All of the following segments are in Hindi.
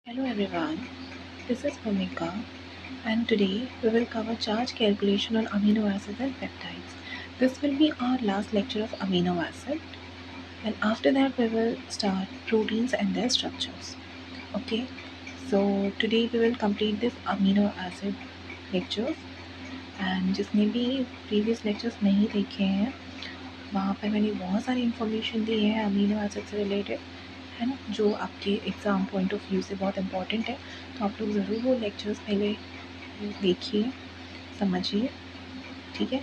Hello everyone, this is Bhumika and today we will cover charge calculation on amino acids and peptides. This will be our last lecture of amino acid and after that we will start proteins and their structures. Okay, so today we will complete this amino acid lectures and जिसने भी previous lectures नहीं देखे हैं वहाँ पर मैंने बहुत सारी इन्फॉर्मेशन दी है अमीनो एसिड से रिलेटेड, है ना, जो आपके एग्ज़ाम पॉइंट ऑफ व्यू से बहुत इम्पॉर्टेंट है। तो आप लोग ज़रूर वो लेक्चर्स पहले देखिए, समझिए, ठीक है।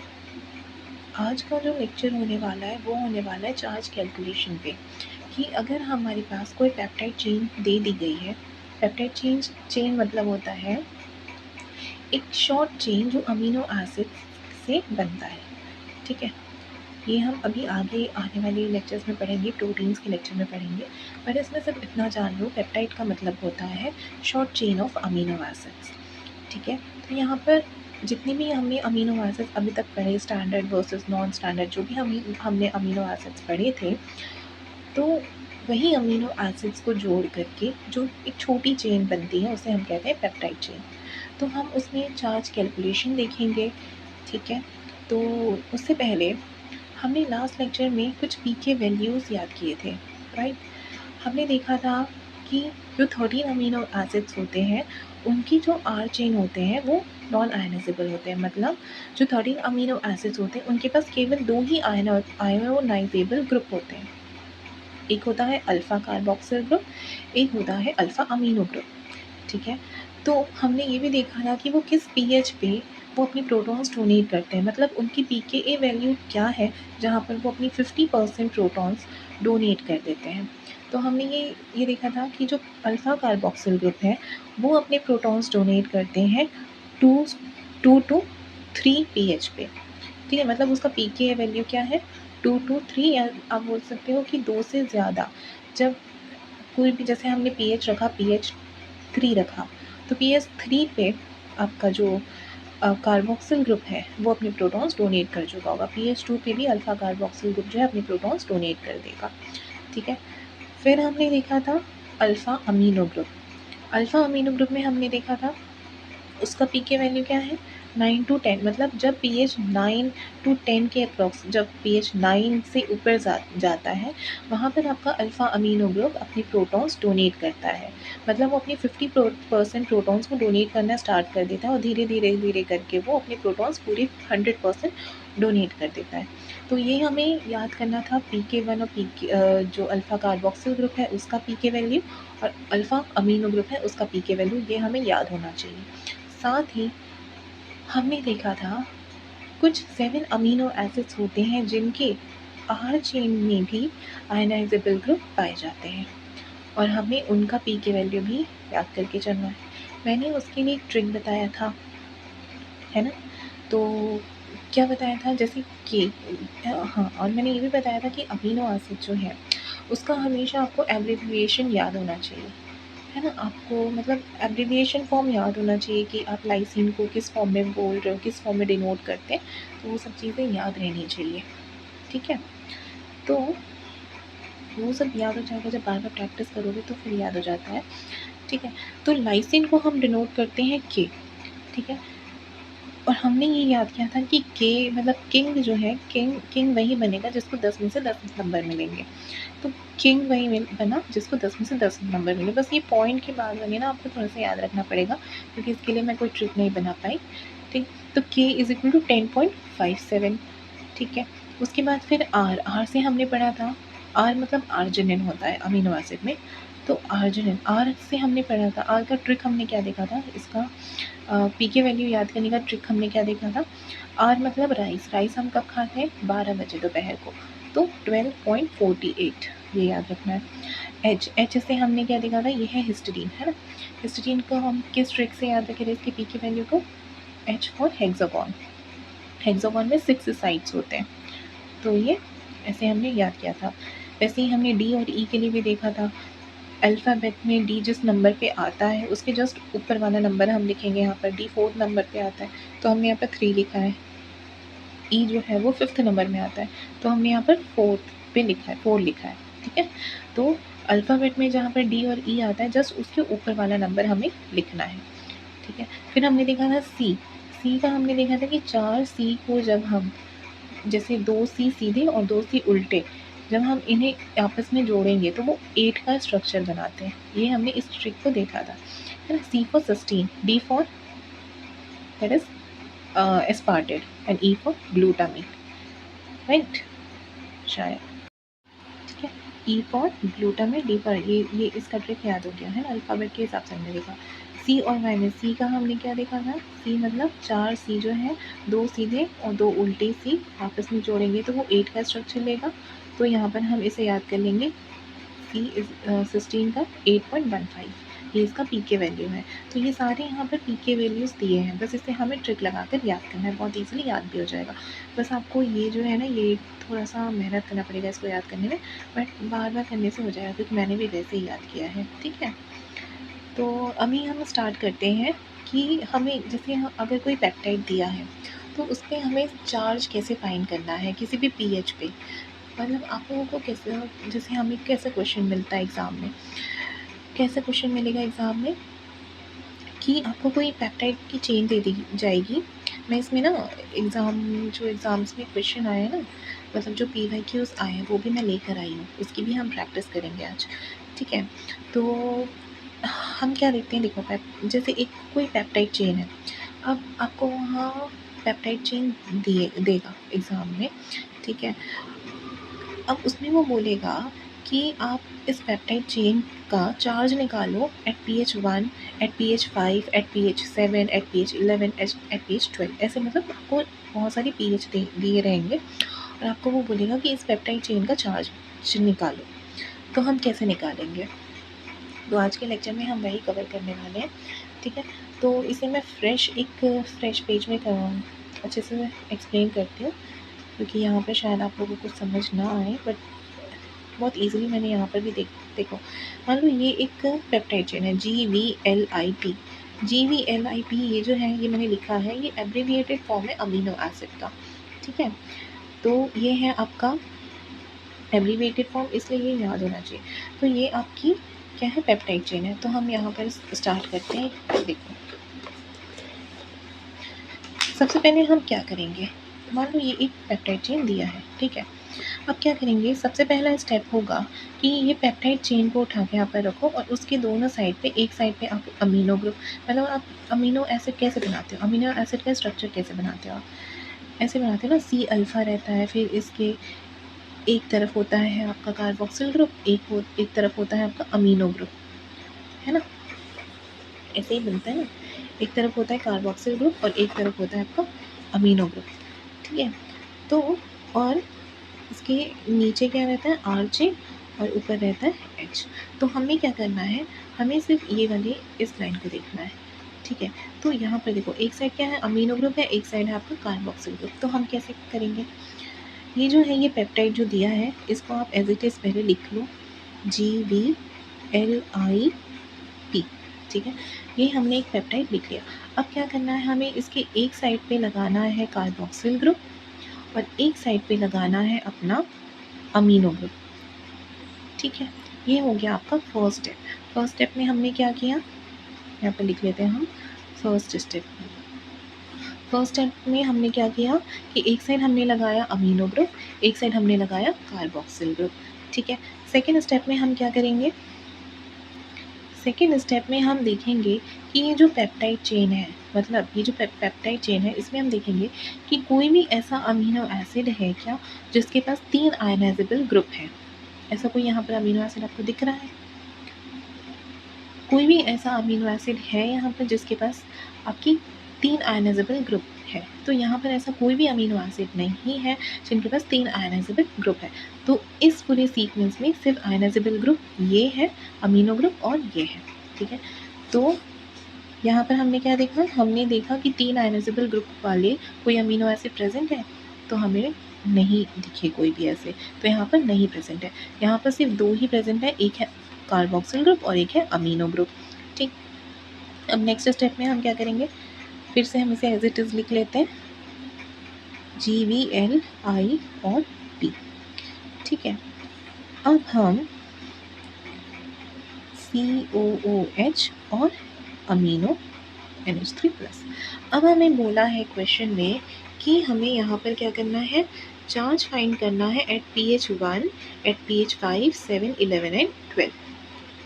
आज का जो लेक्चर होने वाला है वो होने वाला है चार्ज कैलकुलेशन पे, कि अगर हमारे पास कोई पेप्टाइड चेन दे दी गई है। पेप्टाइड चेन मतलब होता है एक शॉर्ट चेन जो अमीनो एसिड से बनता है, ठीक है। ये हम अभी आगे आने वाले लेक्चर्स में पढ़ेंगे, प्रोटीन्स के लेक्चर में पढ़ेंगे, पर इसमें सिर्फ इतना जान लो, पेप्टाइड का मतलब होता है short chain of amino acids, ठीक है। तो यहाँ पर जितने भी हमने अमीनो एसिड्स अभी तक पढ़े, स्टैंडर्ड वर्सेस नॉन स्टैंडर्ड, जो भी हमने अमीनो एसिड्स पढ़े थे, तो वही अमीनो एसिड्स को जोड़ करके जो एक छोटी चेन बनती है उसे हम कहते हैं पेप्टाइड चेन। तो हम उसमें चार्ज कैलकुलेशन देखेंगे, ठीक है। तो उससे पहले हमने लास्ट लेक्चर में कुछ पीके वैल्यूज़ याद किए थे, राइट। हमने देखा था कि जो 13 अमीनो एसिड्स होते हैं उनकी जो आर चेन होते हैं वो नॉन आयनाइजेबल होते हैं। मतलब जो 13 अमीनो एसिड्स होते हैं उनके पास केवल 2 ही आयोनाइजेबल ग्रुप होते हैं। एक होता है अल्फ़ा कार्बोक्सिल ग्रुप, एक होता है अल्फ़ा अमीनो ग्रुप, ठीक है। तो हमने ये भी देखा था कि वो किस पीएच पे वो अपनी प्रोटॉन्स डोनेट करते हैं, मतलब उनकी पीकेए वैल्यू क्या है जहाँ पर वो अपनी 50% प्रोटॉन्स डोनेट कर देते हैं। तो हमने ये देखा था कि जो अल्फ़ा कार्बोक्सिल ग्रुप है वो अपने प्रोटॉन्स डोनेट करते हैं 2 to 3 पीएच पे, ठीक है। मतलब उसका पीकेए वैल्यू क्या है, 2 to 3, या आप बोल सकते हो कि 2 से ज़्यादा। जब कोई भी, जैसे हमने पीएच रखा, पीएच 3 रखा, तो पीएच 3 पे आपका जो कार्बोक्सिल ग्रुप है वो अपने प्रोटॉन्स डोनेट कर चुका होगा। पीएच 2 पे भी अल्फ़ा कार्बोक्सिल ग्रुप जो है अपने प्रोटॉन्स डोनेट कर देगा, ठीक है। फिर हमने देखा था alpha amino group. Alpha amino group में हमने देखा था उसका पीके वैल्यू क्या है, 9 to 10। मतलब जब पीएच 9 to 10 के अप्रॉक्स, जब पीएच 9 से ऊपर जाता है वहाँ पर आपका अल्फ़ा अमीनो ग्रुप अपने प्रोटॉन्स डोनेट करता है। मतलब वो अपनी 50% प्रोटॉन्स को डोनेट करना स्टार्ट कर देता है और धीरे धीरे धीरे करके वो अपने प्रोटॉन्स पूरे 100% डोनेट कर देता है। तो ये हमें याद करना था, PK1 और जो अल्फ़ा कार्बोक्सिल ग्रुप है उसका पीके वैल्यू और अल्फ़ा अमीनो ग्रुप है उसका पीके वैल्यू, ये हमें याद होना चाहिए। साथ ही हमने देखा था कुछ 7 अमीनो एसिड्स होते हैं जिनके आर चेन में भी आयनाइजेबल ग्रुप पाए जाते हैं और हमें उनका पीके वैल्यू भी याद करके चलना है। मैंने उसके लिए एक ट्रिक बताया था, है ना। तो क्या बताया था, जैसे कि हाँ, और मैंने ये भी बताया था कि अमीनो एसिड जो है उसका हमेशा आपको एब्रिविएशन याद होना चाहिए, है ना। आपको मतलब एब्रिविएशन फॉर्म याद होना चाहिए कि आप लाइसिन को किस फॉर्म में बोल रहे हो, किस फॉर्म में डिनोट करते हैं, तो वो सब चीज़ें याद रहनी चाहिए, ठीक है। तो वो सब याद हो जाएगा, जब बार बार प्रैक्टिस करोगे तो फिर याद हो जाता है, ठीक है। तो लाइसिन को हम डिनोट करते हैं के, ठीक है। और हमने ये याद किया था कि के मतलब किंग जो है, किंग वही बनेगा जिसको 10 में से 10 नंबर मिलेंगे। तो किंग वही बना जिसको 10 में से 10 नंबर मिले। बस ये पॉइंट के बाद बने ना, आपको थोड़ा सा याद रखना पड़ेगा क्योंकि इसके लिए मैं कोई ट्रिक नहीं बना पाई, ठीक। तो K = 10.57, ठीक है। उसके बाद फिर आर से हमने पढ़ा था, आर मतलब आर्जिनिन होता है अमीनो एसिड में। तो आर्जिनिन, आर से हमने पढ़ा था, आर का ट्रिक हमने क्या देखा था, इसका पीके वैल्यू याद करने का ट्रिक हमने क्या देखा था, आर मतलब राइस, राइस हम कब खाते हैं, 12 बजे दोपहर को, तो 12.48, ये याद रखना है। एच से हमने क्या देखा था, ये है हिस्टडीन, है ना। हिस्टडीन को हम किस ट्रिक से याद रखें, इसके पीके वैल्यू को, एच फॉर हेक्सागोन, हेक्सागोन में 6 साइड्स होते हैं, तो ये ऐसे हमने याद किया था। वैसे ही हमने डी और ई के लिए भी देखा था। अल्फ़ाबेट में डी जिस नंबर पे आता है उसके जस्ट ऊपर वाला नंबर हम लिखेंगे, यहाँ पर डी 4th नंबर पे आता है तो हमने यहाँ पर 3 लिखा है। ई जो है वो 5th नंबर में आता है तो हमने यहाँ पर 4th पे लिखा है, 4 लिखा है, ठीक है। तो अल्फ़ाबेट में जहाँ पर डी और ई आता है जस्ट उसके ऊपर वाला नंबर हमें लिखना है, ठीक है। फिर हमने देखा था सी, सी का हमने देखा था कि 4 सी को जब हम जैसे 2 सी सीधे और 2 सी उल्टे जब हम इन्हें आपस में जोड़ेंगे तो वो 8 का स्ट्रक्चर बनाते हैं। ये हमने इस ट्रिक को देखा था, है ना। C for cysteine, D for that is aspartate and E for glutamine, right, शायद, ठीक है। E for glutamate, D for ये इसका ट्रिक याद हो गया है ना, अल्फ़ाबेट के हिसाब से हमने देखा। सी और वाई में सी का हमने क्या देखा था, सी मतलब 4 सी जो है 2 सीधे और 2 उल्टे सी आपस में जोड़ेंगे तो वो 8 का स्ट्रक्चर लेगा। तो यहाँ पर हम इसे याद कर लेंगे, सी इज 16 का 8.15, ये इसका पी के वैल्यू है। तो ये सारे यहाँ पर पी के वैल्यूज़ दिए हैं, बस इसे हमें ट्रिक लगा कर याद करना है, बहुत ईजिली याद भी हो जाएगा। बस आपको ये जो है ना, ये थोड़ा सा मेहनत करना पड़ेगा इसको याद करने में, बट बार बार करने से हो जाएगा क्योंकि मैंने भी वैसे ही याद किया है, ठीक है। तो अभी हम स्टार्ट करते हैं कि हमें जैसे अगर कोई पेप्टाइड दिया है तो उस पर हमें चार्ज कैसे फाइंड करना है किसी भी पीएच पे, मतलब आप लोगों को कैसे, जैसे हमें कैसे क्वेश्चन मिलता है एग्ज़ाम में, कैसे क्वेश्चन मिलेगा एग्ज़ाम में कि आपको कोई पेप्टाइड की चेन दे दी जाएगी। मैं इसमें ना एग्ज़ाम्स में क्वेश्चन आए हैं ना, मतलब जो PYQs आए हैं वो भी मैं लेकर आई हूँ, उसकी भी हम प्रैक्टिस करेंगे आज, ठीक है। तो हम क्या देखते हैं, देखो जैसे एक कोई पेप्टाइड चेन है, अब आपको वहाँ पेप्टाइड चेन देगा एग्ज़ाम में, ठीक है। अब उसमें वो बोलेगा कि आप इस पेप्टाइड चेन का चार्ज निकालो at pH 1, at pH 5, at pH 7, at pH 11, at pH 12, ऐसे मतलब आपको बहुत सारी pH दिए रहेंगे और आपको वो बोलेगा कि इस पेप्टाइड चेन का चार्ज निकालो। तो हम कैसे निकालेंगे, तो आज के लेक्चर में हम वही कवर करने वाले हैं, ठीक है। तो इसे मैं फ्रेश पेज में अच्छे से एक्सप्लेन करती हूँ क्योंकि यहाँ पे शायद आप लोगों को समझ ना आए, बट बहुत इजीली मैंने यहाँ पर भी देखो, मान लो ये एक पेप्टाइड चेन है GVLIP, GVLIP ये जो है ये मैंने लिखा है, ये एब्रीविएटेड फॉर्म है अमीनो एसिड का, ठीक है। तो ये है आपका एब्रीविएटेड फॉर्म, इसलिए ये याद होना चाहिए। तो ये आपकी क्या है, पेप्टाइड चेन है। तो हम यहाँ पर स्टार्ट करते हैं, देखो सबसे पहले हम क्या करेंगे, मान लो ये एक पेप्टाइड चेन दिया है, ठीक है। अब क्या करेंगे, सबसे पहला स्टेप होगा कि ये पेप्टाइड चेन को उठा के यहाँ पर रखो और उसके दोनों साइड पे, एक साइड पे आप अमीनो ग्रुप, मतलब आप अमीनो एसिड कैसे बनाते हो, अमीनो एसिड का स्ट्रक्चर कैसे बनाते हो, आप ऐसे बनाते हो ना, C अल्फ़ा रहता है, फिर इसके एक तरफ होता है आपका कार्बोक्सिल ग्रुप, एक तरफ होता है आपका अमीनो ग्रुप, है ना, ऐसे ही बनता है ना, एक तरफ होता है कार्बोक्सिल ग्रुप और एक तरफ होता है आपका अमीनो ग्रुप, ठीक है। तो और इसके नीचे क्या रहता है, R चेन, और ऊपर रहता है H। तो हमें क्या करना है, हमें सिर्फ ये वाली इस लाइन को देखना है, ठीक है। तो यहाँ पर देखो एक साइड क्या है, अमीनो ग्रुप है, एक साइड है आपका कार्बोक्सिल ग्रुप। तो हम कैसे करेंगे, ये जो है ये पेप्टाइड जो दिया है इसको आप एज इट इज़ पहले लिख लो, GVLIP, ठीक है। ये हमने एक पेप्टाइड लिख लिया। अब क्या करना है, हमें इसके एक साइड पे लगाना है कार्बोक्सिल ग्रुप और एक साइड पे लगाना है अपना अमीनो ग्रुप, ठीक है। ये हो गया आपका फर्स्ट स्टेप। फर्स्ट स्टेप में हमने क्या किया, यहाँ पर लिख लेते हैं हम फर्स्ट स्टेप। फर्स्ट स्टेप में हमने क्या किया कि एक साइड हमने लगाया अमीनो ग्रुप, एक साइड हमने लगाया कार्बोक्सिल ग्रुप, ठीक है। सेकेंड स्टेप में हम क्या करेंगे, सेकेंड स्टेप में हम देखेंगे कि ये जो पेप्टाइड चेन है, मतलब ये जो पेप्टाइड चेन है इसमें हम देखेंगे कि कोई भी ऐसा अमीनो एसिड है क्या जिसके पास 3 आयनाइजेबल ग्रुप है। ऐसा कोई यहाँ पर अमीनो एसिड आपको दिख रहा है, कोई भी ऐसा अमीनो एसिड है यहाँ पर जिसके पास आपकी 3 आयनाइजेबल ग्रुप है। तो यहाँ पर ऐसा कोई भी अमीनो एसिड नहीं है जिनके पास 3 आयनाइजेबल ग्रुप है। तो इस पूरे सीक्वेंस में सिर्फ आयनाइजेबल ग्रुप ये है, अमीनो ग्रुप और ये है, ठीक है। तो यहाँ पर हमने क्या देखा, हमने देखा कि 3 आयनाइजेबल ग्रुप वाले कोई अमीनो एसिड प्रेजेंट है, तो हमें नहीं दिखे कोई भी ऐसे, तो यहाँ पर नहीं प्रेजेंट है। यहाँ पर सिर्फ 2 ही प्रेजेंट है, एक है कार्बोक्सिल ग्रुप और एक है अमीनो ग्रुप, ठीक। अब नेक्स्ट स्टेप में हम क्या करेंगे, फिर से हम इसे एज इट इज़ लिख लेते हैं, GVLI और P, ठीक है। अब हम COOH और अमीनो NH3+। अब हमें बोला है क्वेश्चन में कि हमें यहाँ पर क्या करना है, चार्ज फाइंड करना है at pH 1, at pH 5, 7, 11 and 12।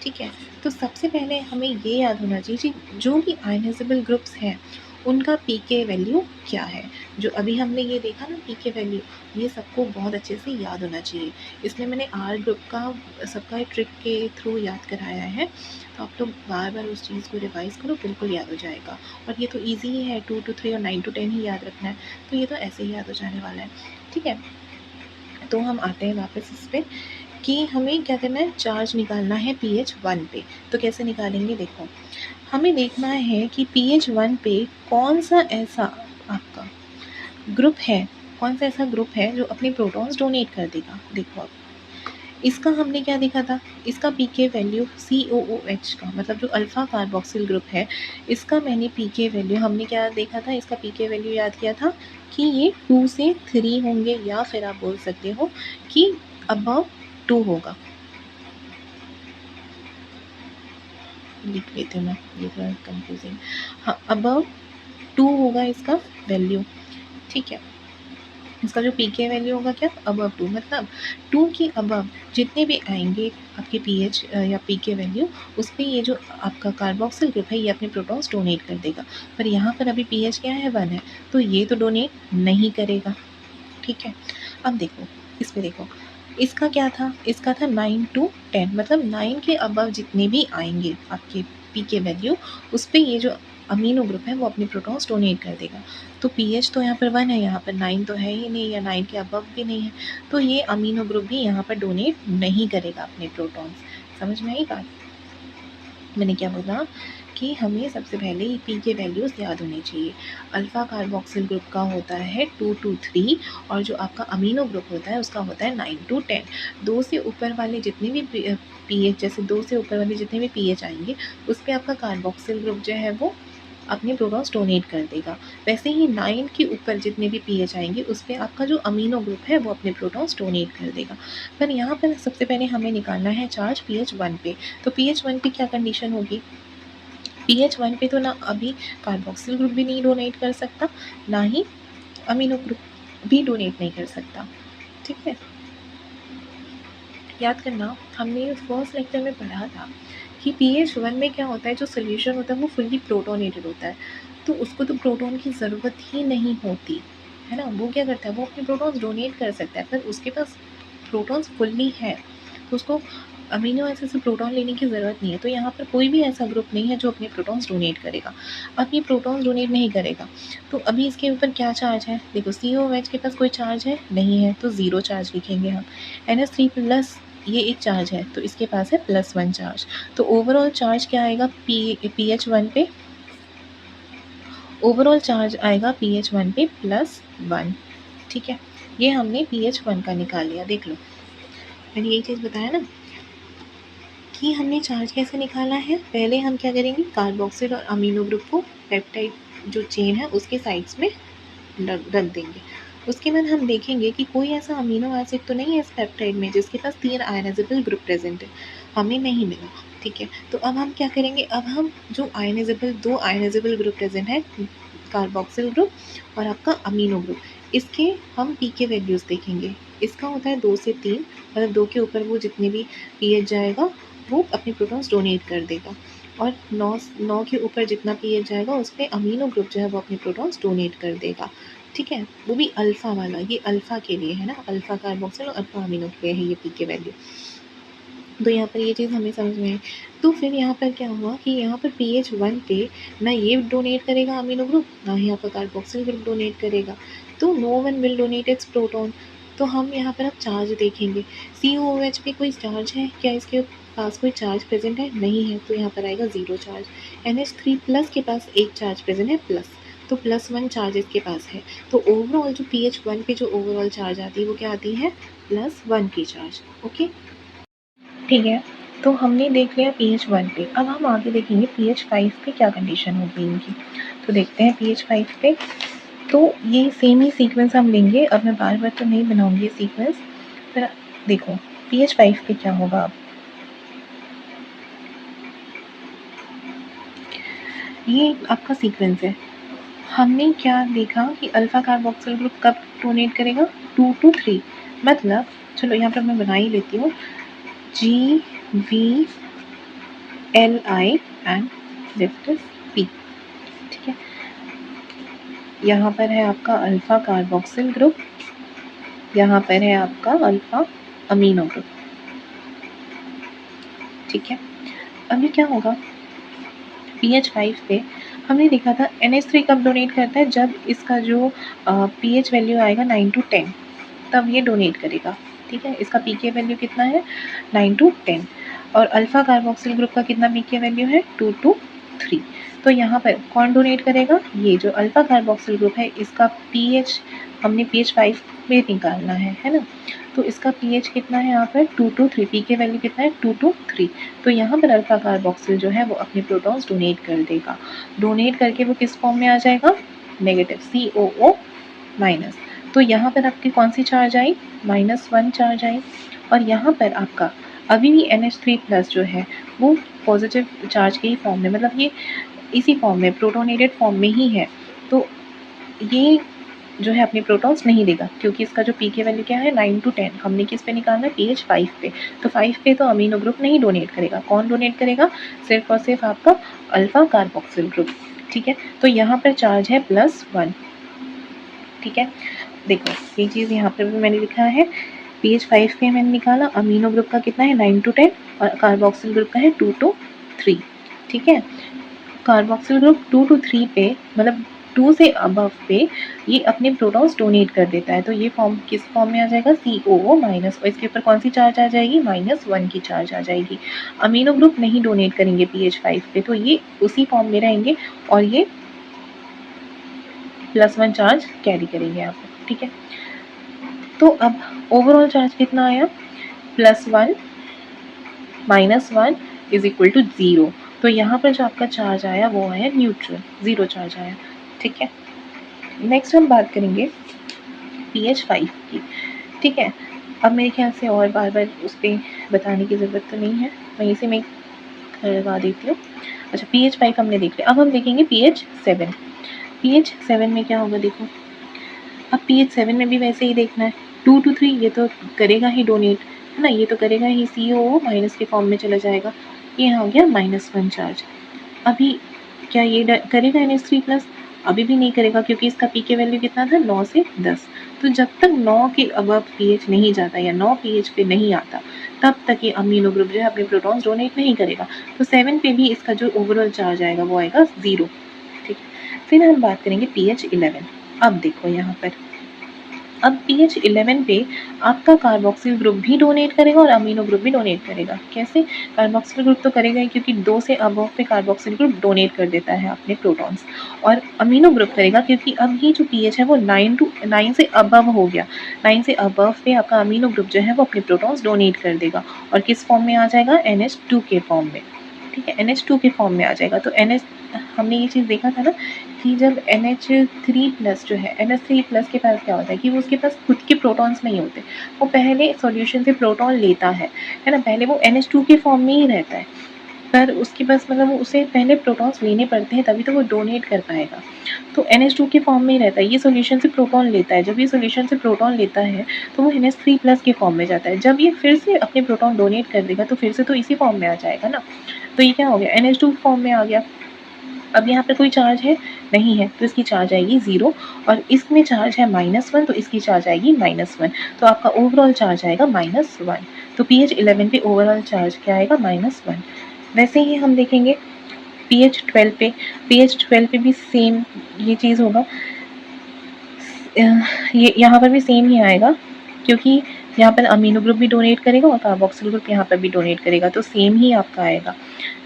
ठीक है, तो सबसे पहले हमें ये याद होना चाहिए जो भी आयनाइजेबल ग्रुप्स हैं उनका पीके वैल्यू क्या है। जो अभी हमने ये देखा ना पीके वैल्यू, ये सबको बहुत अच्छे से याद होना चाहिए। इसलिए मैंने आर ग्रुप का सबका ट्रिक के थ्रू याद कराया है, तो आप लोग बार बार उस चीज़ को रिवाइज करो, बिल्कुल याद हो जाएगा। और ये तो ईजी ही है, 2 to 3 और 9 to 10 ही याद रखना है, तो ये तो ऐसे ही याद हो जाने वाला है। ठीक है, तो हम आते हैं वापस इस पर कि हमें क्या करना है, चार्ज निकालना है pH 1 पे। तो कैसे निकालेंगे, देखो हमें देखना है कि pH 1 पे कौन सा ऐसा आपका ग्रुप है, कौन सा ऐसा ग्रुप है जो अपने प्रोटॉन्स डोनेट कर देगा। देखो अब इसका हमने क्या देखा था, इसका पीके वैल्यू COOH का मतलब जो अल्फ़ा कार्बोक्सिल ग्रुप है, इसका मैंने पीके वैल्यू हमने क्या देखा था, इसका पीके वैल्यू याद किया था कि ये 2 से 3 होंगे, या फिर आप बोल सकते हो कि अबव 2 होगा। लिख लेते हैं मैं, ये थोड़ा कंफ्यूजिंग, हाँ अबव 2 होगा इसका वैल्यू। ठीक है, इसका जो पीके वैल्यू होगा क्या, अबव 2, मतलब 2 के अबव जितने भी आएंगे आपके पीएच या पीके वैल्यू, उस पर ये जो आपका कार्बोक्सिल ग्रुप है ये अपने प्रोटॉन्स डोनेट कर देगा। पर यहाँ पर अभी पीएच क्या है, 1 है, तो ये तो डोनेट नहीं करेगा। ठीक है, अब देखो इस पर देखो, इसका क्या था, इसका था 9 to 10, मतलब 9 के अबव जितने भी आएंगे आपके पीके वैल्यू, उस पर ये जो अमीनो ग्रुप है वो अपने प्रोटॉन्स डोनेट कर देगा। तो पीएच तो यहाँ पर 1 है, यहाँ पर 9 तो है ही नहीं, या 9 के अबव भी नहीं है, तो ये अमीनो ग्रुप भी यहाँ पर डोनेट नहीं करेगा अपने प्रोटॉन्स। समझ में आई बात, मैंने क्या बोला कि हमें सबसे पहले ये पी के वैल्यूज़ याद होने चाहिए। अल्फ़ा कार्बोक्सिल ग्रुप का होता है 2 to 3, और जो आपका अमीनो ग्रुप होता है उसका होता है 9 to 10। 2 से ऊपर वाले जितने भी पीएच, जैसे 2 से ऊपर वाले जितने भी पीएच आएंगे उस पर आपका कार्बोक्सिल ग्रुप जो है वो अपने प्रोटॉन्स डोनेट कर देगा। वैसे ही 9 के ऊपर जितने भी पीएच आएंगे उस पर आपका जो अमीनो ग्रुप है वो अपने प्रोटॉन्स डोनेट कर देगा। पर यहाँ पर सबसे पहले हमें निकालना है चार्ज pH 1 पे। तो pH 1 पे क्या कंडीशन होगी, pH 1 पे तो ना अभी कार्बोक्सिल ग्रुप भी नहीं डोनेट कर सकता, ना ही अमीनो ग्रुप भी डोनेट नहीं कर सकता। ठीक है, याद करना हमने फर्स्ट लेक्चर में पढ़ा था कि pH 1 में क्या होता है, जो सोल्यूशन होता है वो फुल्ली प्रोटोनेटेड होता है, तो उसको तो प्रोटॉन की ज़रूरत ही नहीं होती है ना। वो क्या करता है, वो अपने प्रोटॉन्स डोनेट कर सकता है, पर उसके पास प्रोटॉन्स फुल्ली है, तो उसको अमीनो एसिड से प्रोटॉन लेने की ज़रूरत नहीं है। तो यहाँ पर कोई भी ऐसा ग्रुप नहीं है जो अपने प्रोटॉन्स डोनेट करेगा। अब ये प्रोटॉन्स डोनेट नहीं करेगा तो अभी इसके ऊपर क्या चार्ज है, देखो COOH के पास कोई चार्ज है नहीं है, तो ज़ीरो चार्ज लिखेंगे हम। NH3+ ये एक चार्ज है, तो इसके पास है +1 चार्ज। तो ओवरऑल चार्ज क्या आएगा pH 1 पे, ओवरऑल चार्ज आएगा pH 1 पे +1। ठीक है, ये हमने pH 1 का निकाल लिया। देख लो मैंने यही चीज़ बताया ना कि हमने चार्ज कैसे निकाला है। पहले हम क्या करेंगे, कार्बोक्सिल और अमीनो ग्रुप को पेप्टाइड जो चेन है उसके साइड्स में रख देंगे। उसके बाद हम देखेंगे कि कोई ऐसा अमीनो एसिड तो नहीं है इस पेप्टाइड में जिसके पास 3 आयनाइजेबल ग्रुप प्रेजेंट है, हमें नहीं मिला। ठीक है, तो अब हम क्या करेंगे, अब हम जो दो आयनाइजेबल ग्रुप प्रेजेंट है, कार्बोक्सिल ग्रुप और आपका अमीनो ग्रुप, इसके हम पीके वैल्यूज़ देखेंगे। इसका होता है 2 से 3, मतलब 2 के ऊपर वो जितने भी पीएच जाएगा वो अपने प्रोटॉन्स डोनेट कर देगा, और 9 के ऊपर जितना पीएच जाएगा उस पर अमीनो ग्रुप जो है वो अपने प्रोटॉन्स डोनेट कर देगा। ठीक है, वो भी अल्फ़ा वाला, ये अल्फ़ा के लिए है ना, अल्फ़ा कार्बोक्सिल और अल्फ़ा अमीनो के लिए है ये पीके वैल्यू। तो यहाँ पर ये चीज़ हमें समझ में आई। तो फिर यहाँ पर क्या हुआ कि यहाँ पर pH 1 पे ना ये डोनेट करेगा अमीनो ग्रुप, ना ही यहाँ पर कार्बोक्सिल ग्रुप डोनेट करेगा, तो no one will donate its proton. तो हम यहाँ पर अब चार्ज देखेंगे, COOH पे कोई चार्ज है क्या, इसके पास कोई चार्ज प्रेजेंट है, नहीं है, तो यहाँ पर आएगा ज़ीरो चार्ज। NH3+ के पास एक चार्ज प्रेजेंट है प्लस, तो +1 चार्ज इसके पास है। तो ओवरऑल जो pH 1 पे जो ओवरऑल चार्ज आती है वो क्या आती है, +1 की चार्ज। ओके, ठीक है, तो हमने देख लिया pH 1 पे। अब हम आगे देखेंगे pH 5 पे क्या कंडीशन होगी इनकी। तो देखते हैं pH 5 पे, तो ये सेम ही सीक्वेंस हम लेंगे। अब मैं बार बार तो नहीं बनाऊंगी ये सीक्वेंस, पर देखो pH 5 पे क्या होगा। अब ये आपका सीक्वेंस है। हमने क्या देखा कि अल्फा कार्बोक्सिल ग्रुप कब डोनेट करेगा, 2 to 3, मतलब चलो यहाँ पर मैं बना ही लेती हूँ, GVLI and left is P, ठीक है। यहाँ पर है आपका अल्फा कार्बोक्सिल ग्रुप, यहाँ पर है आपका अल्फा अमीनो ग्रुप, ठीक है। अभी क्या होगा, pH 5 पे हमने देखा था NH3 कब डोनेट करता है, जब इसका जो pH वैल्यू आएगा 9 to 10, तब ये डोनेट करेगा, ठीक है। इसका pK वैल्यू कितना है, 9 to 10, और अल्फा कार्बोक्सिल ग्रुप का कितना pK वैल्यू है, 2 to 3। तो यहाँ पर कौन डोनेट करेगा, ये जो अल्फा कार्बोक्सिल ग्रुप है, इसका pH हमने pH 5 में निकालना है ना। तो इसका pH कितना है यहाँ पर, 2 to 3, pK वैल्यू कितना है, 2 to 3। तो यहाँ पर अल्फा कार्बोक्सिल जो है वो अपने प्रोटॉन्स डोनेट कर देगा। डोनेट करके वो किस फॉर्म में आ जाएगा, नेगेटिव COO माइनस। तो यहाँ पर आपकी कौन सी चार्ज आई, -1 चार्ज आई, और यहाँ पर आपका अभी भी NH3+ जो है वो पॉजिटिव चार्ज के ही फॉर्म में, मतलब ये इसी फॉर्म में, प्रोटोनेटेड फॉर्म में ही है। तो ये जो है अपने प्रोटॉन्स नहीं देगा, क्योंकि इसका जो pK वैल्यू क्या है, 9 to 10, हमने किस पे निकालना है, pH 5 पे। तो 5 पे तो अमीनो ग्रुप नहीं डोनेट करेगा, कौन डोनेट करेगा, सिर्फ और सिर्फ आपका अल्फा कार्बोक्सिल ग्रुप, ठीक है। तो यहाँ पर चार्ज है +1, ठीक है। देखो ये चीज़ यहाँ पर भी मैंने लिखा है, pH 5 पे मैंने निकाला, अमीनो ग्रुप का कितना है, 9 to 10, और कार्बोक्सिल ग्रुप का है 2 to 3, ठीक है। कार्बोक्सिल ग्रुप 2 to 3 पे, मतलब 2 से अबव पे ये अपने प्रोटॉन्स डोनेट कर देता है। तो ये फॉर्म किस फॉर्म में आ जाएगा, COO माइनस, और इसके ऊपर कौन सी चार्ज आ जाएगी, -1 की चार्ज आ जाएगी। अमीनो ग्रुप नहीं डोनेट करेंगे pH 5 पे, तो ये उसी फॉर्म में रहेंगे और ये +1 चार्ज कैरी करेंगे यहाँ पर, ठीक है। तो अब ओवरऑल चार्ज कितना आया, +1 -1 इज इक्वल टू 0। तो यहाँ पर जो आपका चार्ज आया वो आया न्यूट्रल, 0 चार्ज आया, ठीक है। नेक्स्ट हम बात करेंगे pH 5 की, ठीक है। अब मेरे ख्याल से और बार बार उस पर बताने की ज़रूरत तो नहीं है, वहीं से मैं करवा देती हूँ। अच्छा pH 5 हमने देख लिया, अब हम देखेंगे pH 7। pH 7 में क्या होगा, देखो अब pH 7 में भी वैसे ही देखना है, 2 to 3 ये तो करेगा ही डोनेट, है ना, ये तो करेगा ही, COO माइनस के फॉर्म में चला जाएगा, ये हो गया -1 चार्ज। अभी क्या ये करेगा NH3+, अभी भी नहीं करेगा, क्योंकि इसका pK वैल्यू कितना था, 9 से 10। तो जब तक 9 के अबव pH नहीं जाता या 9 pH पे नहीं आता, तब तक ये अमीनो ग्रुप जो है अपने प्रोटॉन्स डोनेट नहीं करेगा। तो 7 पे भी इसका जो ओवरऑल चार्ज आएगा वो आएगा 0, ठीक है। फिर हम बात करेंगे pH 11। अब देखो यहाँ पर, अब pH 11 पे आपका कार्बोक्सिल ग्रुप भी डोनेट करेगा और अमीनो ग्रुप भी डोनेट करेगा। कैसे, कार्बोक्सिल ग्रुप तो करेगा ही, क्योंकि 2 से अबव पे कार्बोक्सिल ग्रुप डोनेट कर देता है अपने प्रोटॉन्स, और अमीनो ग्रुप करेगा क्योंकि अब ये जो pH है वो 9 से अबव हो गया, 9 से अबव पे आपका अमीनो ग्रुप जो है वो अपने प्रोटॉन्स डोनेट कर देगा, और किस फॉर्म में आ जाएगा, NH2 के फॉर्म में, ठीक है, NH2 के फॉर्म में आ जाएगा। तो हमने ये चीज़ देखा था ना कि जब NH3+ जो है, NH3+ के पास क्या होता है कि वो उसके पास खुद के प्रोटॉन्स नहीं होते, वो पहले सॉल्यूशन से प्रोटॉन लेता है ना, पहले वो NH2 के फॉर्म में ही रहता है, पर उसके पास मतलब उसे पहले प्रोटॉन्स लेने पड़ते हैं, तभी तो वो डोनेट कर पाएगा। तो NH2 के फॉर्म में ही रहता है, ये सॉल्यूशन से प्रोटॉन लेता है, जब ये सॉल्यूशन से प्रोटॉन लेता है तो वो NH3+ के फॉर्म में जाता है। जब ये फिर से अपने प्रोटॉन डोनेट कर देगा तो फिर से तो इसी फॉर्म में आ जाएगा ना। तो ये क्या हो गया, NH2 फॉर्म में आ गया। अब यहाँ पर कोई चार्ज है नहीं है, तो इसकी चार्ज आएगी 0, और इसमें चार्ज है -1, तो इसकी चार्ज आएगी -1, तो आपका ओवरऑल चार्ज आएगा -1। तो pH 11 पे ओवरऑल चार्ज क्या आएगा, -1। वैसे ही हम देखेंगे pH 12 पे, pH 12 पे भी सेम ये चीज़ होगा, ये यहाँ पर भी सेम ही आएगा, क्योंकि यहाँ पर अमीनो ग्रुप भी डोनेट करेगा और कार्बोक्सिल ग्रुप यहाँ पर भी डोनेट करेगा, तो सेम ही आपका आएगा,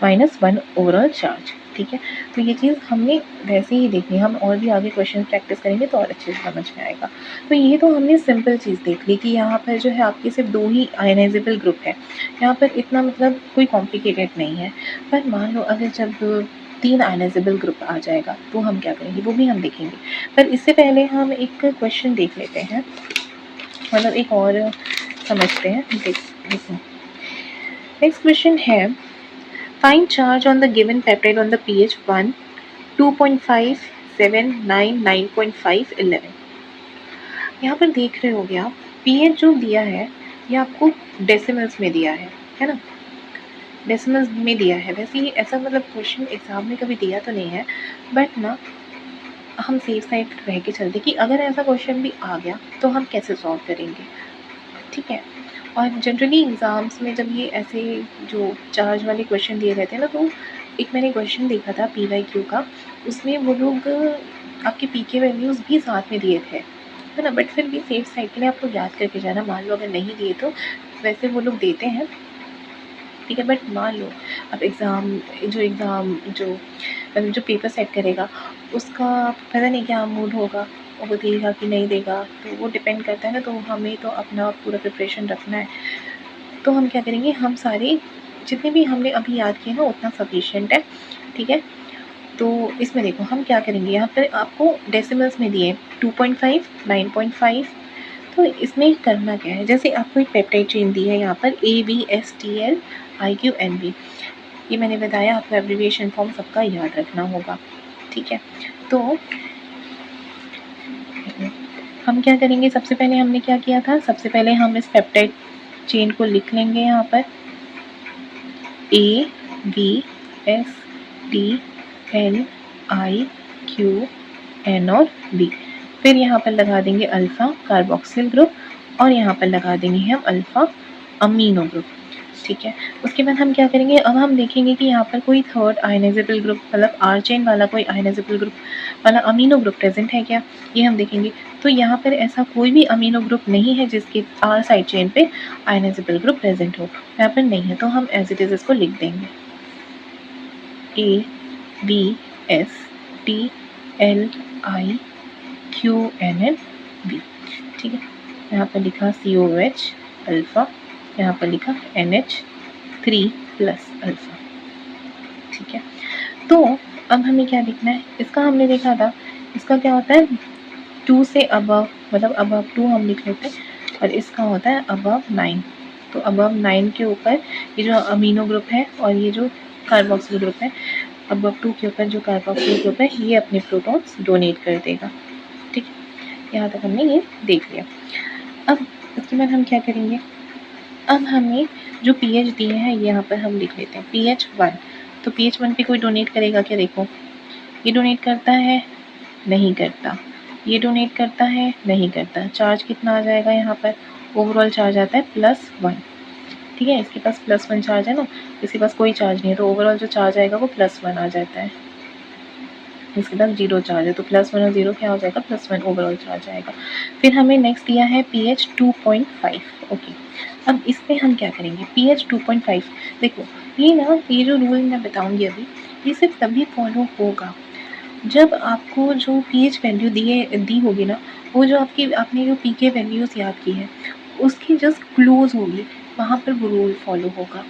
-1 ओवरऑल चार्ज, ठीक है। तो ये चीज़ हमने वैसे ही देखनी, हम और भी आगे क्वेश्चन प्रैक्टिस करेंगे तो और अच्छे से समझ में आएगा। तो ये तो हमने सिंपल चीज़ देख ली कि यहाँ पर जो है आपके सिर्फ 2 ही आयनाइजेबल ग्रुप है, यहाँ पर इतना मतलब कोई कॉम्प्लिकेटेड नहीं है। पर मान लो अगर जब 3 आयनाइजेबल ग्रुप आ जाएगा तो हम क्या करेंगे, वो भी हम देखेंगे। पर इससे पहले हम एक क्वेश्चन देख लेते हैं, मतलब एक और समझते हैं। देखो नेक्स्ट क्वेश्चन है, find charge on the given peptide on the pH 1 2.5, 7, 9, 9.5, 11। यहाँ पर देख रहे होगे आप, पीएच जो दिया है ये आपको डेसिमल्स में दिया है ना, डेसिमल्स में दिया है। वैसे ही ऐसा मतलब क्वेश्चन एग्जाम में कभी दिया तो नहीं है, बट ना हम सेफ साइड रह के चलते कि अगर ऐसा क्वेश्चन भी आ गया तो हम कैसे सॉल्व करेंगे, ठीक है। और जनरली एग्ज़ाम्स में जब ये ऐसे जो चार्ज वाले क्वेश्चन दिए रहते हैं ना, तो एक मैंने क्वेश्चन देखा था PYQ का, उसमें वो लोग आपके PK वैल्यूज़ भी साथ में दिए थे, है ना, बट फिर भी सेफ साइड के लिए आप लोग याद करके जाना, मान लो अगर नहीं दिए तो वैसे वो लोग देते हैं, ठीक है। बट मान लो अब एग्ज़ाम जो पेपर सेट करेगा उसका पता नहीं क्या मूड होगा, वो देगा कि नहीं देगा, तो वो डिपेंड करता है ना। तो हमें तो अपना पूरा प्रिपरेशन रखना है। तो हम क्या करेंगे, हम सारे जितने भी हमने अभी याद किए ना उतना सफिशिएंट है, ठीक है। तो इसमें देखो हम क्या करेंगे, यहाँ पर आपको डेसिमल्स में दिए 2.5, 9.5। तो इसमें करना क्या है, जैसे आपको एक पेप्टाइड चेन दी है यहाँ पर ABSTL IQNB, ये मैंने बताया आपको एब्रिविएशन फॉर्म सबका याद रखना होगा, ठीक है। तो हम क्या करेंगे, सबसे पहले हमने क्या किया था, सबसे पहले हम इस पेप्टाइड चेन को लिख लेंगे यहाँ पर ABSTLIQN और B। फिर यहाँ पर लगा देंगे अल्फ़ा कार्बोक्सिल ग्रुप और यहाँ पर लगा देंगे हम अल्फ़ा अमीनो ग्रुप, ठीक है। उसके बाद हम क्या करेंगे, अब हम देखेंगे कि यहाँ पर कोई थर्ड आयनाइजेबल ग्रुप मतलब R चेन वाला कोई आयनाइजेबल ग्रुप वाला अमीनो ग्रुप प्रेजेंट है क्या, ये हम देखेंगे। तो यहाँ पर ऐसा कोई भी अमीनो ग्रुप नहीं है जिसके R साइड चेन पे आयनाइजेबल ग्रुप प्रेजेंट हो, यहाँ पर नहीं है। तो हम एज इट इज़ इसको लिख देंगे ABSTLIQNNB, ठीक है। यहाँ पर लिखा COH अल्फ़ा, यहाँ पर लिखा NH3 प्लस अल्फ़ा, ठीक है। तो अब हमें क्या लिखना है, इसका हमने देखा था, इसका क्या होता है 2 से अबव, मतलब अबव 2 हम लिख लेते हैं, और इसका होता है अबव 9। तो अबव 9 के ऊपर ये जो अमीनो ग्रुप है और ये जो कार्बोक्सिल ग्रुप है, अबव 2 के ऊपर जो कार्बोक्सिल ग्रुप है ये अपने प्रोटॉन्स डोनेट कर देगा, ठीक है। यहाँ तक हमने ये देख लिया। अब इसके बाद हम क्या करेंगे, अब हमें जो पीएच दिए हैं ये यहाँ पर हम लिख लेते हैं pH 1। तो pH 1 पे कोई डोनेट करेगा क्या, देखो ये डोनेट करता है, नहीं करता, ये डोनेट करता है, नहीं करता। चार्ज कितना आ जाएगा यहाँ पर, ओवरऑल चार्ज आता है +1, ठीक है। इसके पास +1 चार्ज है ना, इसके पास कोई चार्ज नहीं है, तो ओवरऑल जो चार्ज आएगा वो +1 आ जाता है। इसके पास 0 चार्ज है, तो +1 और 0 क्या हो जाएगा, +1 ओवरऑल चार्ज आएगा। फिर हमें नेक्स्ट दिया है pH 2.5, ओके। अब इस पर हम क्या करेंगे, pH 2.5, देखो ये जो रूल मैं बताऊंगी अभी, ये सिर्फ तभी फॉलो होगा जब आपको जो pH वैल्यू दी होगी ना, वो जो आपने जो PK वैल्यूज़ याद की है उसकी जस्ट क्लोज होगी, वहाँ पर वो रूल फॉलो होगा।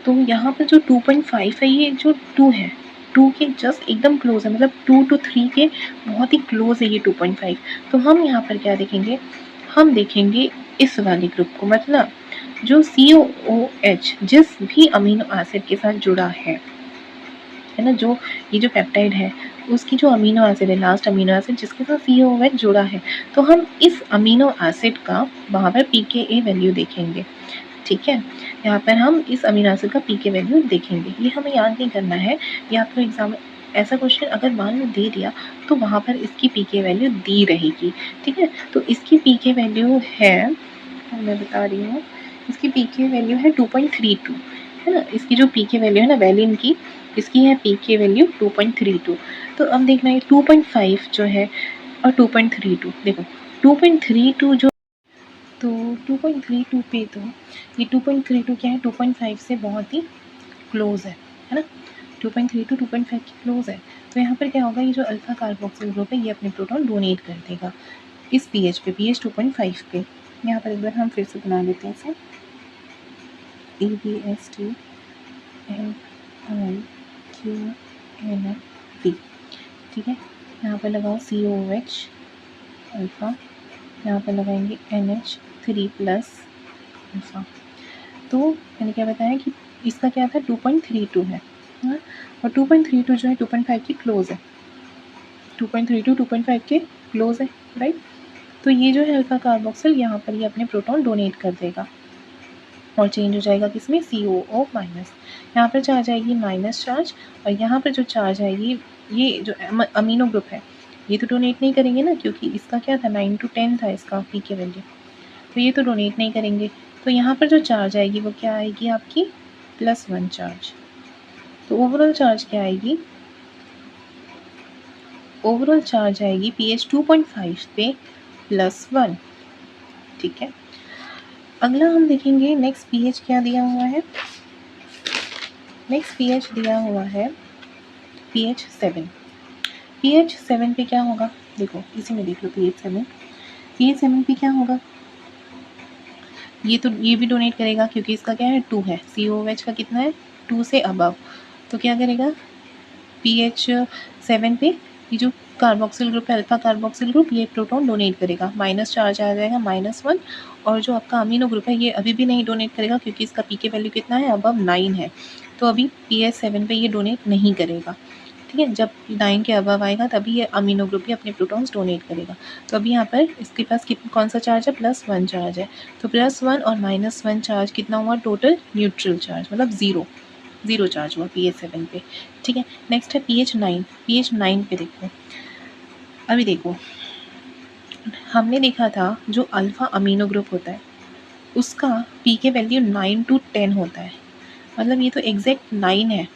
तो यहाँ पर जो 2.5 है, ये जो 2 है 2 के जस्ट एकदम क्लोज है, मतलब 2 to 3 के बहुत ही क्लोज है ये 2.5। तो हम यहाँ पर क्या देखेंगे, हम देखेंगे इस वाले ग्रुप को, मतलब जो COOH जिस भी अमीनो एसिड के साथ जुड़ा है ना, जो ये जो पेप्टाइड है उसकी जो अमीनो एसिड है, लास्ट अमीनो एसिड जिसके साथ COOH जुड़ा है, तो हम इस अमीनो एसिड का वहाँ पर pKa वैल्यू देखेंगे, ठीक है। यहाँ पर हम इस अमीनो एसिड का pK वैल्यू देखेंगे। ये हमें याद नहीं करना है, ये आपको एग्जाम ऐसा क्वेश्चन अगर मान लो दे दिया तो वहाँ पर इसकी pK वैल्यू दी रहेगी, ठीक है। तो इसकी pK वैल्यू है, मैं बता रही हूँ, इसकी pK वैल्यू है 2.32, है ना। इसकी जो pK वैल्यू है ना वैलिन की, इसकी है pK वैल्यू 2.32। तो अब देखना है 2.5 जो है और 2.32, देखो 2.32 जो, तो 2.32 पे तो ये 2.32 क्या है, 2.5 से बहुत ही क्लोज है ना। 2.32 2.5 के क्लोज है। तो यहाँ पर क्या होगा, ये जो अल्फा कार्बोक्सिल ग्रुप है ये अपने प्रोटॉन डोनेट कर देगा इस pH पे, pH 2.5 पे। यहाँ पर एक बार हम फिर से बना लेते हैं इसे ABSTLIQNB, ठीक है। यहाँ पर लगाओ COH अल्फ़ा, यहाँ पर लगाएंगे NH3 प्लस अल्फ़ा। तो मैंने क्या बताया कि इसका क्या था 2.32 है, हाँ, और 2.32 जो है 2.5 के क्लोज है, 2.32 2.5 के क्लोज है, राइट। तो ये जो है अल्फा कार्बोक्सिल यहाँ पर ये अपने प्रोटॉन डोनेट कर देगा और चेंज हो जाएगा किसमें, COO माइनस। यहाँ पर चार्ज आएगी माइनस चार्ज, और यहाँ पर जो चार्ज आएगी ये जो अमीनो ग्रुप है ये तो डोनेट नहीं करेंगे ना, क्योंकि इसका क्या था 9 to 10 था इसका पी के वैल्यू, तो ये तो डोनेट नहीं करेंगे। तो यहाँ पर जो चार्ज आएगी वो क्या आएगी आपकी, +1 चार्ज। तो ओवरऑल चार्ज क्या आएगी, ओवरऑल चार्ज आएगी pH 2.5 पे +1, ठीक है। अगला हम देखेंगे नेक्स्ट pH क्या दिया हुआ है, नेक्स्ट pH दिया हुआ है pH 7। pH 7 पे क्या होगा, देखो इसी में देख लो pH 7 पे क्या होगा, ये भी डोनेट करेगा क्योंकि इसका क्या है 2 है, COOH का कितना है 2 से अबव, तो क्या करेगा pH 7 पे ये जो कार्बोक्सिल ग्रुप है अल्फा कार्बोक्सिल ग्रुप ये प्रोटॉन डोनेट करेगा, माइनस चार्ज आ जाएगा -1, और जो आपका अमीनो ग्रुप है ये अभी भी नहीं डोनेट करेगा क्योंकि इसका पीके वैल्यू कितना है अबव 9 है, तो अभी pH 7 पे ये डोनेट नहीं करेगा, ठीक है। जब 9 के अबव आएगा तभी ये अमीनो ग्रुप भी अपने प्रोटॉन्स डोनेट करेगा। तो अभी यहाँ पर इसके पास कौन सा चार्ज है, +1 चार्ज है, तो +1 और -1 चार्ज कितना हुआ टोटल, न्यूट्रल चार्ज मतलब ज़ीरो चार्ज हुआ pH 7 पे, ठीक है। नेक्स्ट है pH 9। pH 9 पे देखो, अभी देखो हमने देखा था जो अल्फ़ा अमीनो ग्रुप होता है उसका पीके वैल्यू 9 to 10 होता है, मतलब ये तो एग्जैक्ट 9 है,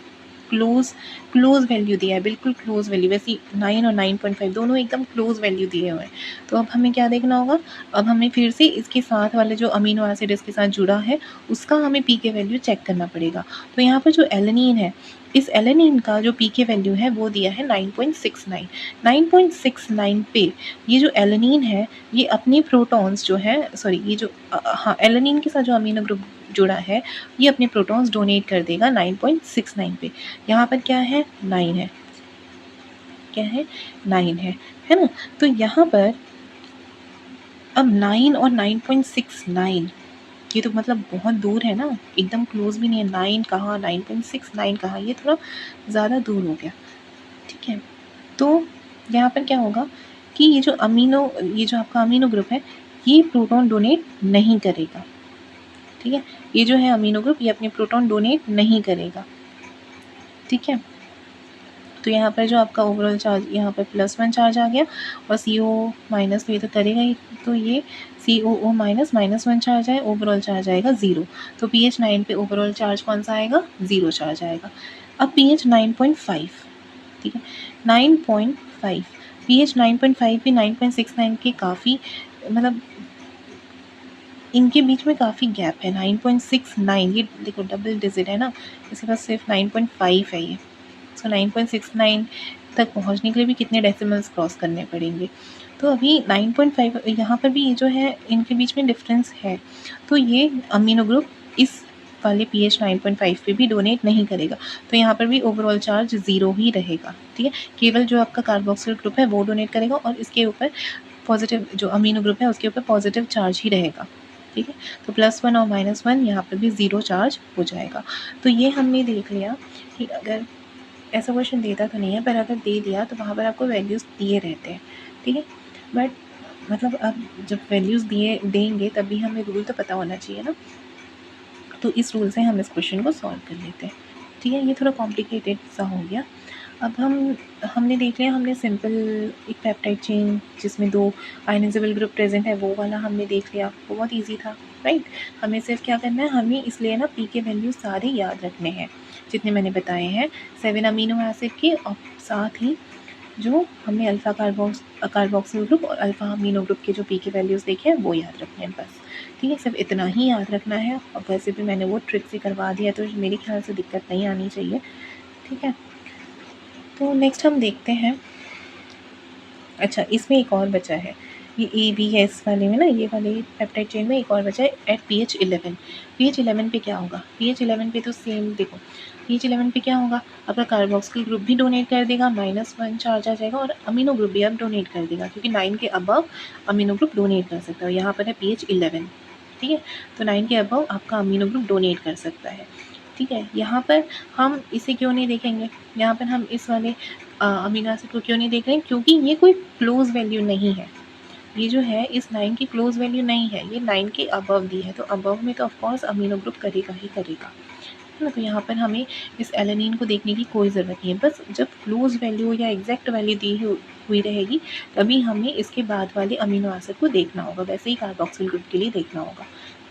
क्लोज वैल्यू दिया है, बिल्कुल क्लोज वैल्यू, वैसे 9 और 9.5 दोनों एकदम क्लोज वैल्यू दिए हुए हैं। तो अब हमें क्या देखना होगा, अब हमें फिर से इसके साथ वाले जो अमीनो एसिड इसके साथ जुड़ा है उसका हमें पीके वैल्यू चेक करना पड़ेगा। तो यहाँ पर जो एलेनिन है इस एलेनिन का जो पीके वैल्यू है वो दिया है 9.69। 9.69 पे ये जो एलेनिन है ये अपने प्रोटॉन्स जो है ये जो हाँ एलेनिन के साथ जो अमीनो ग्रुप जुड़ा है ये अपने प्रोटॉन्स डोनेट कर देगा 9.69 पे। यहाँ पर क्या है 9 है, क्या है 9 है ना। तो यहाँ पर अब 9 और 9.69 ये तो मतलब बहुत दूर है ना, एकदम क्लोज भी नहीं है, 9 कहाँ 9.69 कहाँ, ये थोड़ा ज़्यादा दूर हो गया, ठीक है। तो यहाँ पर क्या होगा कि ये जो आपका अमीनो ग्रुप है ये प्रोटॉन डोनेट नहीं करेगा, ठीक है। ये जो है अमीनो ग्रुप ये अपने प्रोटॉन डोनेट नहीं करेगा, ठीक है। तो यहाँ पर जो आपका ओवरऑल चार्ज यहाँ पर +1 चार्ज आ गया और CO माइनस तो ये तो करेगा ही, तो ये COO माइनस -1 चार्ज आए, ओवरऑल चार्ज आएगा 0। तो pH 9 पे ओवरऑल चार्ज कौन सा आएगा, 0 चार्ज आएगा। अब pH 9.5, ठीक है 9.5, pH 9.5 पे 9.69 के काफ़ी मतलब इनके बीच में काफ़ी गैप है, 9.69 ये देखो डबल डिजिट है ना, इसके पास सिर्फ 9.5 है ये, सो 9.69 तक पहुंचने के लिए भी कितने डेसिमल्स क्रॉस करने पड़ेंगे। तो अभी 9.5 यहाँ पर भी ये जो है इनके बीच में डिफरेंस है, तो ये अमीनो ग्रुप इस वाले pH 9.5 पे भी डोनेट नहीं करेगा, तो यहाँ पर भी ओवरऑल चार्ज 0 ही रहेगा, ठीक है। केवल जो आपका कार्बोक्सिल ग्रुप है वो डोनेट करेगा और इसके ऊपर पॉजिटिव जो अमीनो ग्रुप है उसके ऊपर पॉजिटिव चार्ज ही रहेगा, ठीक है। तो +1 और -1 यहाँ पर भी 0 चार्ज हो जाएगा। तो ये हमने देख लिया कि अगर ऐसा क्वेश्चन देता तो नहीं है, पर अगर दे दिया तो वहाँ पर आपको वैल्यूज़ दिए रहते हैं, ठीक है। बट मतलब अब जब वैल्यूज़ देंगे तभी हमें रूल तो पता होना चाहिए ना, तो इस रूल से हम इस क्वेश्चन को सॉल्व कर लेते हैं, ठीक है। ये थोड़ा कॉम्प्लिकेटेड सा हो गया। अब हमने देख लिया, हमने सिंपल एक पेप्टाइड चेन जिसमें 2 आयनाइजेबल ग्रुप प्रेजेंट है वो वाला हमने देख लिया, बहुत ईजी था, राइट। हमें सिर्फ क्या करना है, हमें इसलिए ना पी के वैल्यू सारे याद रखने हैं जितने मैंने बताए हैं 7 अमीनो एसिड के, और साथ ही जो हमने अल्फ़ा कार्बोक्सिल ग्रुप और अल्फ़ा अमीनो ग्रुप के जो पी के वैल्यूज़ देखे हैं वो याद रखने हैं बस, ठीक है। सिर्फ इतना ही याद रखना है, और वैसे भी मैंने वो ट्रिक से करवा दिया तो मेरे ख्याल से दिक्कत नहीं आनी चाहिए, ठीक है। तो नेक्स्ट हम देखते हैं, अच्छा इसमें एक और बचा है, ये ABS वाले में ना, ये वाले पेप्टाइड चेन में एक और बचा है एट pH 11। pH 11 पे क्या होगा, pH 11 पे तो सेम देखो, pH 11 पे क्या होगा, आपका कार्बोक्सिल ग्रुप भी डोनेट कर देगा, -1 चार्ज आ जाएगा, और अमीनो ग्रुप भी अब डोनेट कर देगा क्योंकि 9 के अबव अमीनो ग्रुप डोनेट कर सकता है, यहाँ पर है pH 11, ठीक है। तो 9 के अबव आपका अमीनो ग्रुप डोनेट कर सकता है। ठीक है। यहाँ पर हम इसे क्यों नहीं देखेंगे, यहाँ पर हम इस वाले अमीनो एसिड को क्यों नहीं देख रहे हैं, क्योंकि ये कोई क्लोज वैल्यू नहीं है। ये जो है इस 9 की क्लोज वैल्यू नहीं है, ये 9 के अबव दी है, तो अबव में तो ऑफकोर्स अमीनो ग्रुप करेगा ही करेगा, है ना। तो यहाँ पर हमें इस एलेनिन को देखने की कोई ज़रूरत नहीं है, बस जब क्लोज वैल्यू या एग्जैक्ट वैल्यू दी हुई रहेगी तभी हमें इसके बाद वाले अमीनो एसिड को देखना होगा, वैसे ही कार्बोक्सिल ग्रुप के लिए देखना होगा,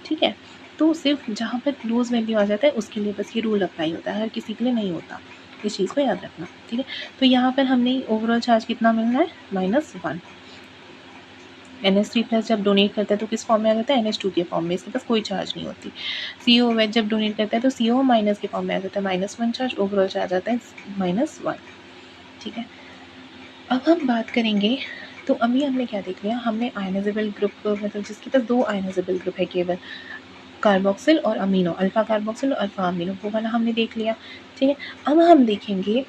ठीक है। तो सिर्फ जहाँ पर क्लोज वैल्यू आ जाता है उसके लिए बस ये रूल अप्लाई होता है, हर किसी के लिए नहीं होता, इस चीज़ को याद रखना, ठीक है। तो यहाँ पर हमने ओवरऑल चार्ज कितना मिल रहा है, -1। NH3 प्लस जब डोनेट करता है तो किस फॉर्म में आ जाता है, NH2 के फॉर्म में, इसके पास कोई चार्ज नहीं होती। COOH जब डोनेट करता है तो CO माइनस के फॉर्म में आ जाता है, -1 चार्ज, ओवरऑल चार्ज आता है -1, ठीक है। अब हम बात करेंगे, तो अभी हमने क्या देख लिया, हमने आयनाइजेबल ग्रुप, मतलब जिसके पास 2 आयनाइजेबल ग्रुप है केवल, कार्बोक्सिल और अमीनो, अल्फा कार्बोक्सिल और अल्फा अमीनो, वो वाला हमने देख लिया, ठीक है। अब हम देखेंगे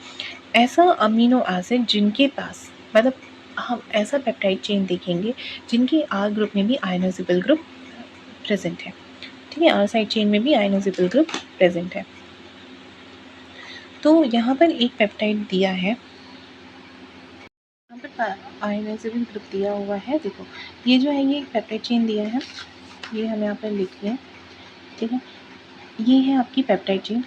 ऐसा अमीनो एसिड जिनके पास, मतलब हम ऐसा पेप्टाइड चेन देखेंगे जिनके आर ग्रुप में भी आयनाइजेबल ग्रुप प्रेजेंट है, ठीक है, आर साइड चेन में भी आयनाइजेबल ग्रुप प्रेजेंट है। तो यहाँ पर एक पेप्टाइड दिया है, यहाँ पर आयनाइजेबल ग्रुप दिया हुआ है, देखो ये जो है ये एक पेप्टाइड चेन दिया है, ये हम यहाँ पर लिख लें, ठीक है। ये है आपकी पेप्टाइड चेन।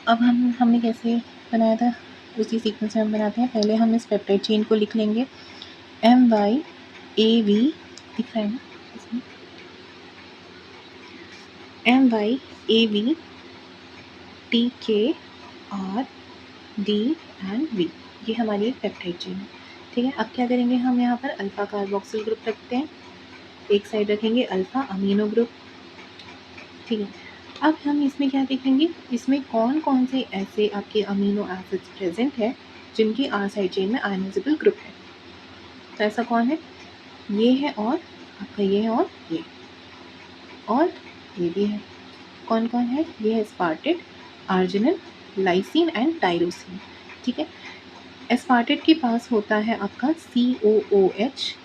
अब हमने कैसे बनाया था, उसी सीक्वेंस में हम बनाते हैं। पहले हम इस पेप्टाइड चेन को लिख लेंगे, MYAV दिख रहा है ना इसमें, MYAV TKRD एंड V, ये हमारी एक पेप्टाइड चेन है, ठीक है। अब क्या करेंगे, हम यहाँ पर अल्फा कार्बोक्सिल ग्रुप रखते हैं, एक साइड रखेंगे अल्फा अमीनो ग्रुप, ठीक है। अब हम इसमें क्या देखेंगे, इसमें कौन कौन से ऐसे आपके अमीनो एसिड्स प्रेजेंट है जिनकी आर साइड चेन में आयनाइजेबल ग्रुप है। तो ऐसा कौन है, ये है और आपका ये है और ये भी है। कौन कौन है, ये है aspartate, arginine, lysine and tyrosine, ठीक है। एस्पार्टेट के पास होता है आपका COOH,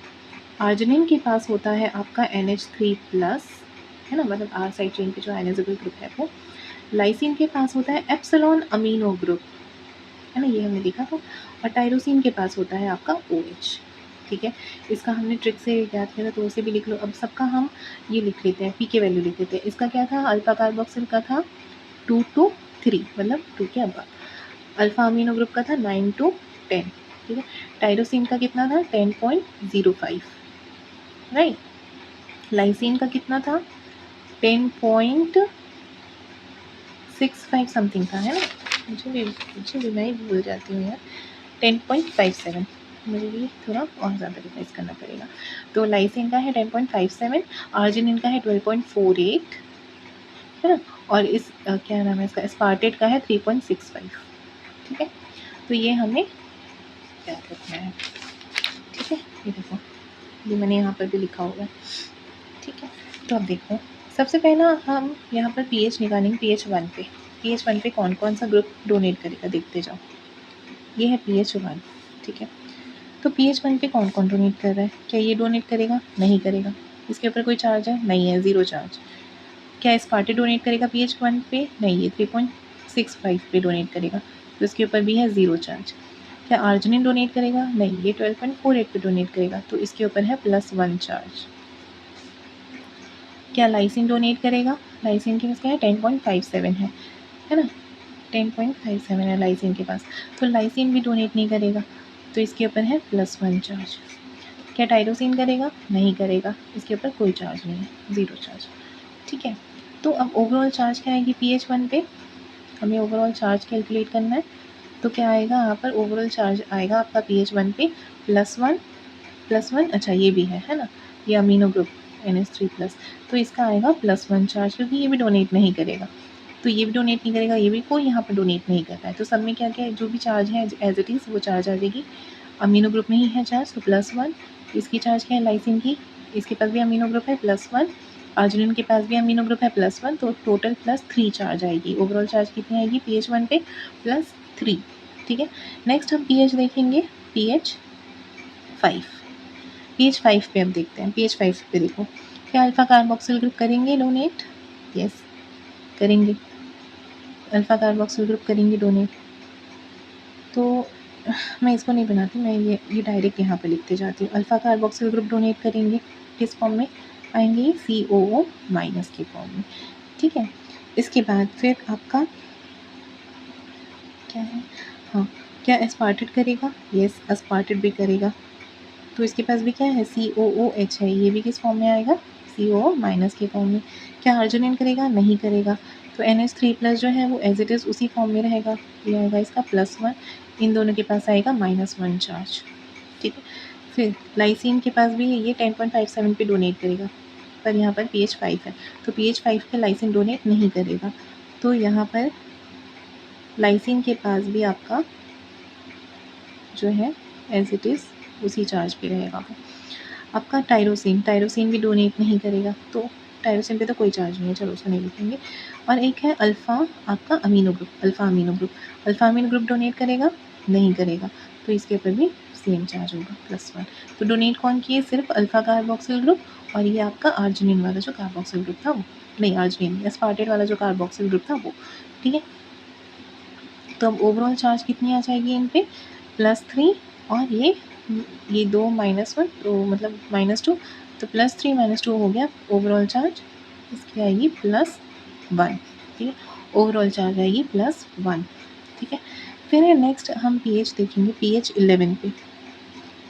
आर्जिनिन के पास होता है आपका NH3 प्लस, है ना, मतलब आर साइड चेन पे जो आयनाइजेबल ग्रुप है वो। लाइसिन के पास होता है एप्सिलॉन अमीनो ग्रुप, है ना, ये हमने देखा था। और टायरोसिन के पास होता है आपका OH, ठीक है। इसका हमने ट्रिक से याद किया था, तो उसे भी लिख लो। अब सबका हम ये लिख लेते हैं, PK वैल्यू लिख लेते हैं। इसका क्या था, अल्फा कार्बोक्सिल का था 2 to 3, मतलब 2 के अब्बा। अल्फा अमीनो ग्रुप का था 9 to 10, ठीक है। टायरोसिन का कितना था, 10.05, राइट। लाइसिन का कितना था, 10.65 समथिंग था, है ना, मुझे भी मैं ही भूल जाती हूँ यार, 10.57, मुझे भी थोड़ा और ज़्यादा रिवाइज करना पड़ेगा। तो लाइसिन का है 10.57, आर्जिनिन का है 12.48, है ना, और इस क्या नाम है इसका, एस्पार्टेट का है 3.65, ठीक है। तो ये हमें याद रखना है, ठीक है। ये देखो, ये मैंने यहाँ पर भी लिखा होगा, ठीक है। तो अब देखो, सबसे पहला हम यहाँ पर pH निकालेंगे, pH 1 पे कौन कौन सा ग्रुप डोनेट करेगा, देखते जाओ। ये है pH 1, ठीक है। तो pH 1 पे कौन कौन डोनेट कर रहा है, क्या ये डोनेट करेगा, नहीं करेगा, इसके ऊपर कोई चार्ज है, नहीं है, 0 चार्ज। क्या एस्पार्टेट डोनेट करेगा pH 1 पे, नहीं, ये 3.65 पे डोनेट करेगा, तो इसके ऊपर भी है 0 चार्ज। क्या आर्जिनिन डोनेट करेगा, नहीं, ये 12.48 पे डोनेट करेगा, तो इसके ऊपर है +1 चार्ज। क्या लाइसिन डोनेट करेगा, लाइसिन के पास क्या है, 10.57 है ना, 10.57 है लाइसिन के पास, तो लाइसिन भी डोनेट नहीं करेगा, तो इसके ऊपर है +1 चार्ज। क्या टायरोसिन करेगा, नहीं करेगा, इसके ऊपर कोई चार्ज नहीं है, 0 चार्ज, ठीक है। तो अब ओवरऑल चार्ज क्या आएगी pH 1 पे, हमें ओवरऑल चार्ज कैलकुलेट करना है। तो क्या आएगा यहाँ पर, ओवरऑल चार्ज आएगा आपका pH 1 पे +1, अच्छा ये भी है ना, ये अमीनो ग्रुप NH3 प्लस, तो इसका आएगा +1 चार्ज, क्योंकि ये भी डोनेट नहीं करेगा, तो ये भी डोनेट नहीं करेगा, ये भी कोई यहाँ पर डोनेट नहीं कर रहा है, तो सब में क्या क्या है, जो भी चार्ज है एज इट इज़ वो चार्ज आ जाएगी। अमीनो ग्रुप में ही है चार्ज, तो +1। इसकी चार्ज क्या है, लाइसिन की, इसके पास भी अमीनो ग्रुप है, +1। आर्जिनिन के पास भी अमीनो ग्रुप है, +1, तो टोटल +3 चार्ज आएगी। ओवरऑल चार्ज कितनी आएगी pH 1 पे, +3, ठीक है। नेक्स्ट हम pH देखेंगे, pH 5 पे अब देखते हैं। pH 5 पे देखो, क्या अल्फा कार्बोक्सिल ग्रुप करेंगे डोनेट, यस करेंगे, अल्फ़ा कार्बोक्सिल ग्रुप करेंगे डोनेट, तो मैं इसको नहीं बनाती, मैं ये डायरेक्ट यहाँ पे लिखते जाती हूँ। अल्फ़ा कार्बोक्सिल ग्रुप डोनेट करेंगे किस फॉर्म में आएंगे, ये COO माइनस के फॉर्म में, ठीक है। इसके बाद फिर आपका क्या है, हाँ, क्या एस्पार्टेट करेगा, यस एस्पार्टेट भी करेगा, तो इसके पास भी क्या है COOH है, ये भी किस फॉर्म में आएगा, COO माइनस के फॉर्म में। क्या अर्जिनिन करेगा, नहीं करेगा, तो NH3+ जो है वो एज इट इज़ उसी फॉर्म में रहेगा, ये आएगा इसका +1, इन दोनों के पास आएगा -1 चार्ज, ठीक है। फिर लाइसिन के पास भी ये 10.57 पे डोनेट करेगा, पर यहाँ पर pH 5 है, तो pH 5 पे लाइसिन डोनेट नहीं करेगा, तो यहाँ पर लाइसिन के पास भी आपका जो है एज इट इज़ उसी चार्ज पे रहेगा वो। आपका टायरोसिन भी डोनेट नहीं करेगा, तो टायरोसिन पे तो कोई चार्ज नहीं है, चलो उसको नहीं लिखेंगे। और एक है अल्फ़ा आपका अमीनो ग्रुप डोनेट करेगा, नहीं करेगा, तो इसके ऊपर भी सेम चार्ज होगा +1। तो डोनेट कौन किए, सिर्फ अल्फ़ा कार्बोक्सिल ग्रुप, और ये आपका आर्जिनिन वाला जो कार्बोक्सिल ग्रुप था वो, नहीं आर्जिनिन एस्पार्टेट वाला जो कार्बोक्सिल ग्रुप था वो, ठीक है। तो अब ओवरऑल चार्ज कितनी आ जाएगी इन पे, +3, और ये 2 -1, तो मतलब -2, तो +3 -2 हो गया ओवरऑल चार्ज, इसकी आएगी +1, ठीक है, ओवरऑल चार्ज आएगी +1, ठीक है। फिर नेक्स्ट हम pH देखेंगे, pH 11 पे,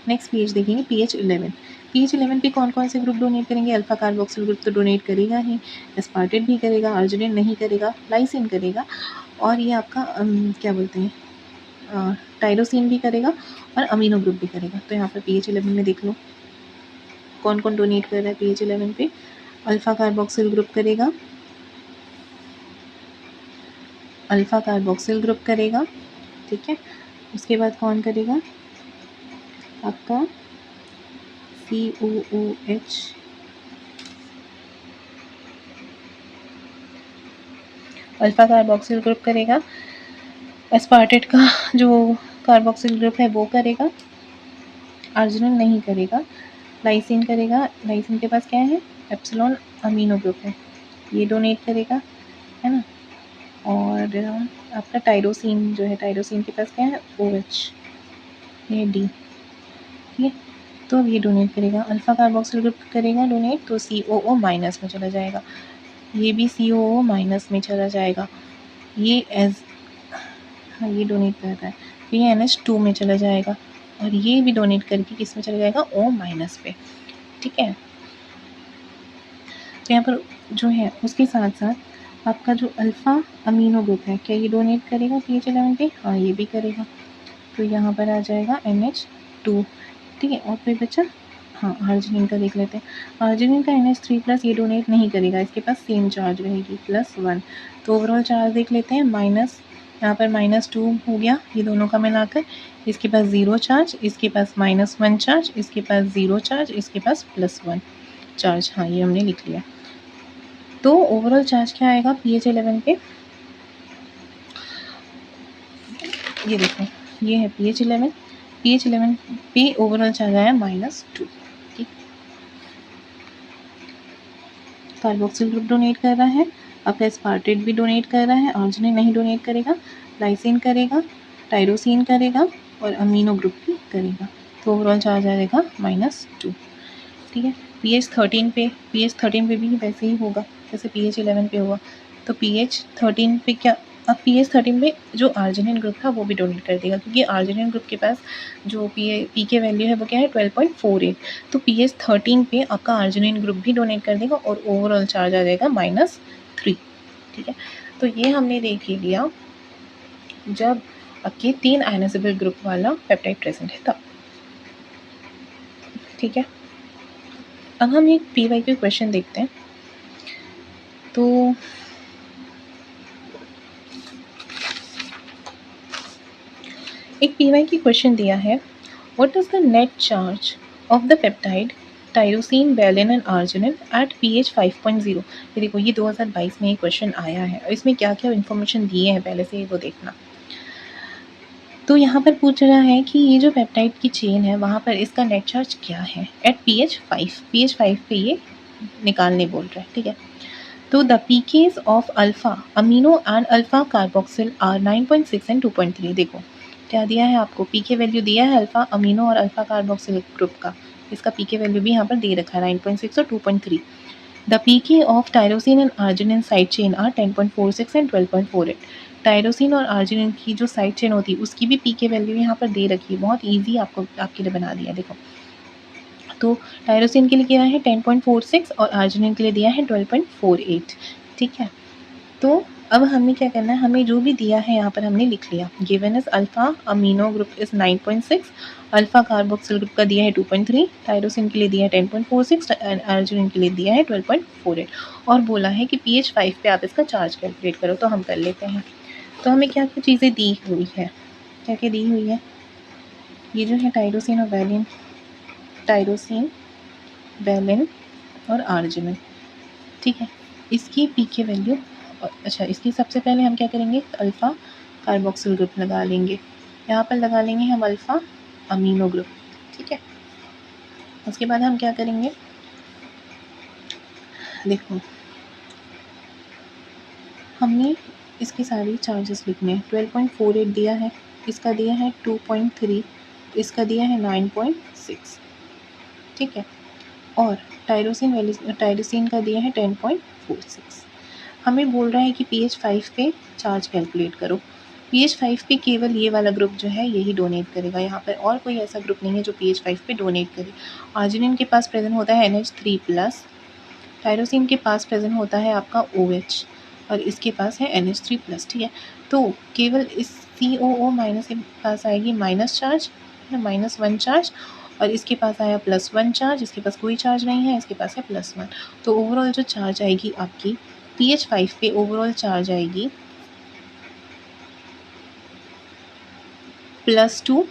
नेक्स्ट pH देखेंगे pH 11। pH 11 पे कौन कौन से ग्रुप डोनेट करेंगे, अल्फ़ा कार्बोक्सिल ग्रुप तो डोनेट करेगा ही, एस्पार्टेट भी करेगा, अर्जिनिन नहीं करेगा, लाइसिन करेगा, और ये आपका क्या बोलते हैं टायरोसिन भी करेगा, और अमीनो ग्रुप भी करेगा। तो यहाँ पर pH 11 में देख लो कौन कौन डोनेट कर रहा है pH 11 पे, अल्फ़ा कार्बोक्सिल ग्रुप करेगा, ठीक है। उसके बाद कौन करेगा, आपका COOH, अल्फ़ा कार्बोक्सिल ग्रुप करेगा, एस्पार्टेट का जो कार्बोक्सिल ग्रुप है वो करेगा, अर्जिनिन नहीं करेगा, लाइसिन करेगा, लाइसिन के पास क्या है एप्सिलॉन अमीनो ग्रुप है, ये डोनेट करेगा, है ना। और आपका टायरोसिन जो है, टायरोसिन के पास क्या है OH, ये D, ठीक है, तो अब ये डोनेट करेगा, अल्फ़ा कार्बोक्सिल ग्रुप करेगा डोनेट, तो COO माइनस में चला जाएगा, ये भी COO माइनस में चला जाएगा, ये हाँ ये डोनेट कर रहा है, तो ये NH2 में चला जाएगा, और ये भी डोनेट करके किस में चला जाएगा O- पे, ठीक है। तो यहाँ पर जो है उसके साथ साथ आपका जो अल्फ़ा अमीनो ग्रुप है, क्या ये डोनेट करेगा pH 11 पे, हाँ ये भी करेगा, तो यहाँ पर आ जाएगा NH2, ठीक है। और फिर बच्चा हाँ अर्जिनिन का देख लेते हैं, अर्जिनिन का NH3+ ये डोनेट नहीं करेगा, इसके पास सेम चार्ज रहेगी +1, तो ओवरऑल चार्ज देख लेते हैं, यहाँ पर -2 हो गया ये दोनों का मिलाकर, इसके पास 0 चार्ज, इसके पास -1 चार्ज, इसके पास 0 चार्ज, इसके पास +1 चार्ज, हाँ ये हमने लिख लिया। तो ओवरऑल चार्ज क्या आएगा pH 11 पे, ये देखो ये है pH 11 पे ओवरऑल चार्ज आया -2, ठीक। कार्बोक्सिल ग्रुप डोनेट कर रहा है, आपका एस्पार्टेट भी डोनेट कर रहा है, अर्जिनिन नहीं डोनेट करेगा, लाइसिन करेगा, टायरोसिन करेगा, और अमीनो ग्रुप भी करेगा, तो ओवरऑल चार्ज आएगा -2, ठीक है। pH 13 पे भी वैसे ही होगा जैसे pH 11 पे हुआ, तो pH 13 पे क्या, अब pH 13 पे जो अर्जिनिन ग्रुप था वो भी डोनेट कर देगा, क्योंकि अर्जिनिन ग्रुप के पास जो पीके वैल्यू है वो क्या है 12.48, तो pH 13 पे आपका अर्जिनिन ग्रुप भी डोनेट कर देगा, और ओवरऑल चार्ज आ जाएगा -3, ठीक है। तो ये हमने देख ही लिया जब आपके 3 आयनाइजेबल ग्रुप वाला पेप्टाइड प्रेजेंट है तब, ठीक है। अब हम एक PYQ क्वेश्चन देखते हैं, तो एक PYQ क्वेश्चन दिया है, what is the net charge of the peptide tyrosine, valine and arginine at pH 5.0। ये देखो ये 2022 में ये क्वेश्चन आया है, और इसमें क्या क्या इन्फॉर्मेशन दिए हैं पहले से वो देखना। तो यहाँ पर पूछ रहा है कि ये जो पेप्टाइड की चेन है वहाँ पर इसका नेट चार्ज क्या है एट pH 5 पे ये निकालने बोल रहा है, ठीक है। तो the pKs of alpha amino and alpha carboxyl are 9.6 and 2.3। देखो क्या दिया है आपको, पीके वैल्यू दिया है अल्फ़ा अमीनो और अल्फ़ा कार्बोक्सिल ग्रुप का, इसका पीके वैल्यू भी यहाँ पर दे रखा है 9.6 और 2.3। The pK of tyrosine and arginine side chain are 10.46 and 12.48। Tyrosine और आर्जिनिन की जो साइड चेन होती है उसकी भी पीके वैल्यू यहाँ पर दे रखी है, बहुत ईजी आपको आपके लिए बना दिया। देखो तो टायरोसिन के लिए क्या है 10.46 और आर्जिनिन के लिए दिया है 12.48। ठीक है, तो अब हमें क्या करना है, हमें जो भी दिया है यहाँ पर हमने लिख लिया। Given is alpha amino group is 9.6, alpha carboxyl group का दिया है 2.3, टायरोसिन के लिए दिया है 10.46, आर्जिनिन के लिए दिया है 12.48 और बोला है कि pH 5 पे आप इसका चार्ज कैलकुलेट करो। तो हम कर लेते हैं। तो हमें क्या क्या चीज़ें दी हुई है, क्या क्या दी हुई है, ये जो है टायरोसिन और वैलिन, टायरोसिन वैलिन और आर्जिनिन। ठीक है, इसकी पीके वैल्यू, अच्छा इसकी सबसे पहले हम क्या करेंगे, अल्फ़ा कार्बोक्सिल ग्रुप लगा लेंगे, यहाँ पर लगा लेंगे हम अल्फ़ा अमीनो ग्रुप। ठीक है, उसके बाद हम क्या करेंगे, देखो हमने इसकी सारी चार्जेस लिखने हैं। 12.48 दिया है, इसका दिया है 2.3, इसका दिया है 9.6। ठीक है, और टायरोसिन का दिया है 10.46। हमें बोल रहा है कि pH 5 पे चार्ज कैलकुलेट करो। pH 5 पे केवल ये वाला ग्रुप जो है यही डोनेट करेगा, यहाँ पर और कोई ऐसा ग्रुप नहीं है जो pH 5 पे डोनेट करे। आर्जिनिन के पास प्रेजेंट होता है NH3+, टायरोसिन के पास प्रेजेंट होता है आपका OH और इसके पास है NH3+। ठीक है, तो केवल इस COO- के पास आएगी माइनस चार्ज, -1 चार्ज, और इसके पास आया +1 चार्ज, इसके पास कोई चार्ज नहीं है, इसके पास है +1। तो ओवरऑल जो चार्ज आएगी आपकी pH 5 पे, ओवरऑल चार्ज आएगी +2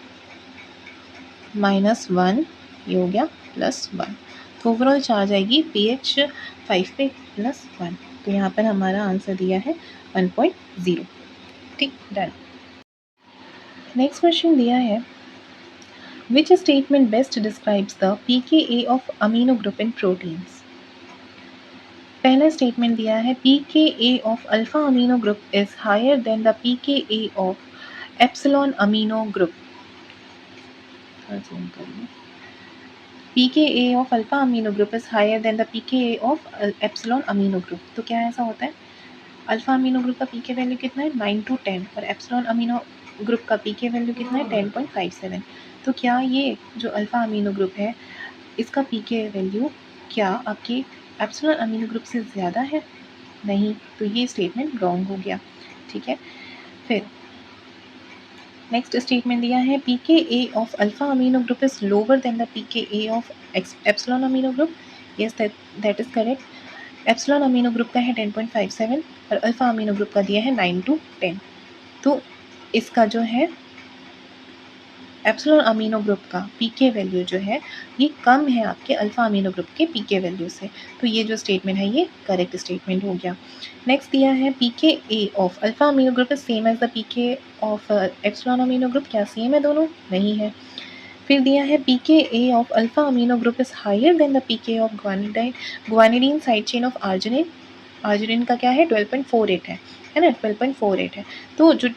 -1, ये हो गया +1। तो ओवरऑल चार्ज आएगी pH 5 पे +1। तो यहाँ पर हमारा आंसर दिया है 1.0। ठीक, डन। नेक्स्ट क्वेश्चन दिया है which statement best describes the pKa of amino group in proteins. पहला स्टेटमेंट दिया है pKa of alpha amino group is higher than the pKa of epsilon amino group. pKa of alpha amino group is higher than the pKa of epsilon amino group. तो क्या ऐसा होता है, अल्फा अमीनो ग्रुप का पीके वैल्यू कितना है 9 to 10 और एप्सिलॉन अमीनो ग्रुप का पीके वैल्यू कितना है 10.57। तो क्या ये जो अल्फा अमीनो ग्रुप है इसका पीके वैल्यू क्या आपके एप्सिलॉन अमीनो ग्रुप से ज़्यादा है? नहीं, तो ये स्टेटमेंट रॉन्ग हो गया। ठीक है, फिर नेक्स्ट स्टेटमेंट दिया है pKa of alpha amino group is lower than the pKa of epsilon amino group. Yes, that is correct. Epsilon amino group का है 10.57 और अल्फा अमीनो ग्रुप का दिया है 9 to 10। तो इसका जो है एप्सिलॉन अमीनो ग्रुप का पीके वैल्यू जो है ये कम है आपके अल्फा अमीनो ग्रुप के पीके वैल्यू से। तो ये जो स्टेटमेंट है ये करेक्ट स्टेटमेंट हो गया। नेक्स्ट दिया है pKa of alpha amino group is same as the pK of epsilon amino group. क्या सेम है दोनों? नहीं है। फिर दिया है pKa of alpha amino group is higher than the pK of guanidine side chain of arginine. Arginine का क्या है 12.48 है ना, 12.48 है। तो जो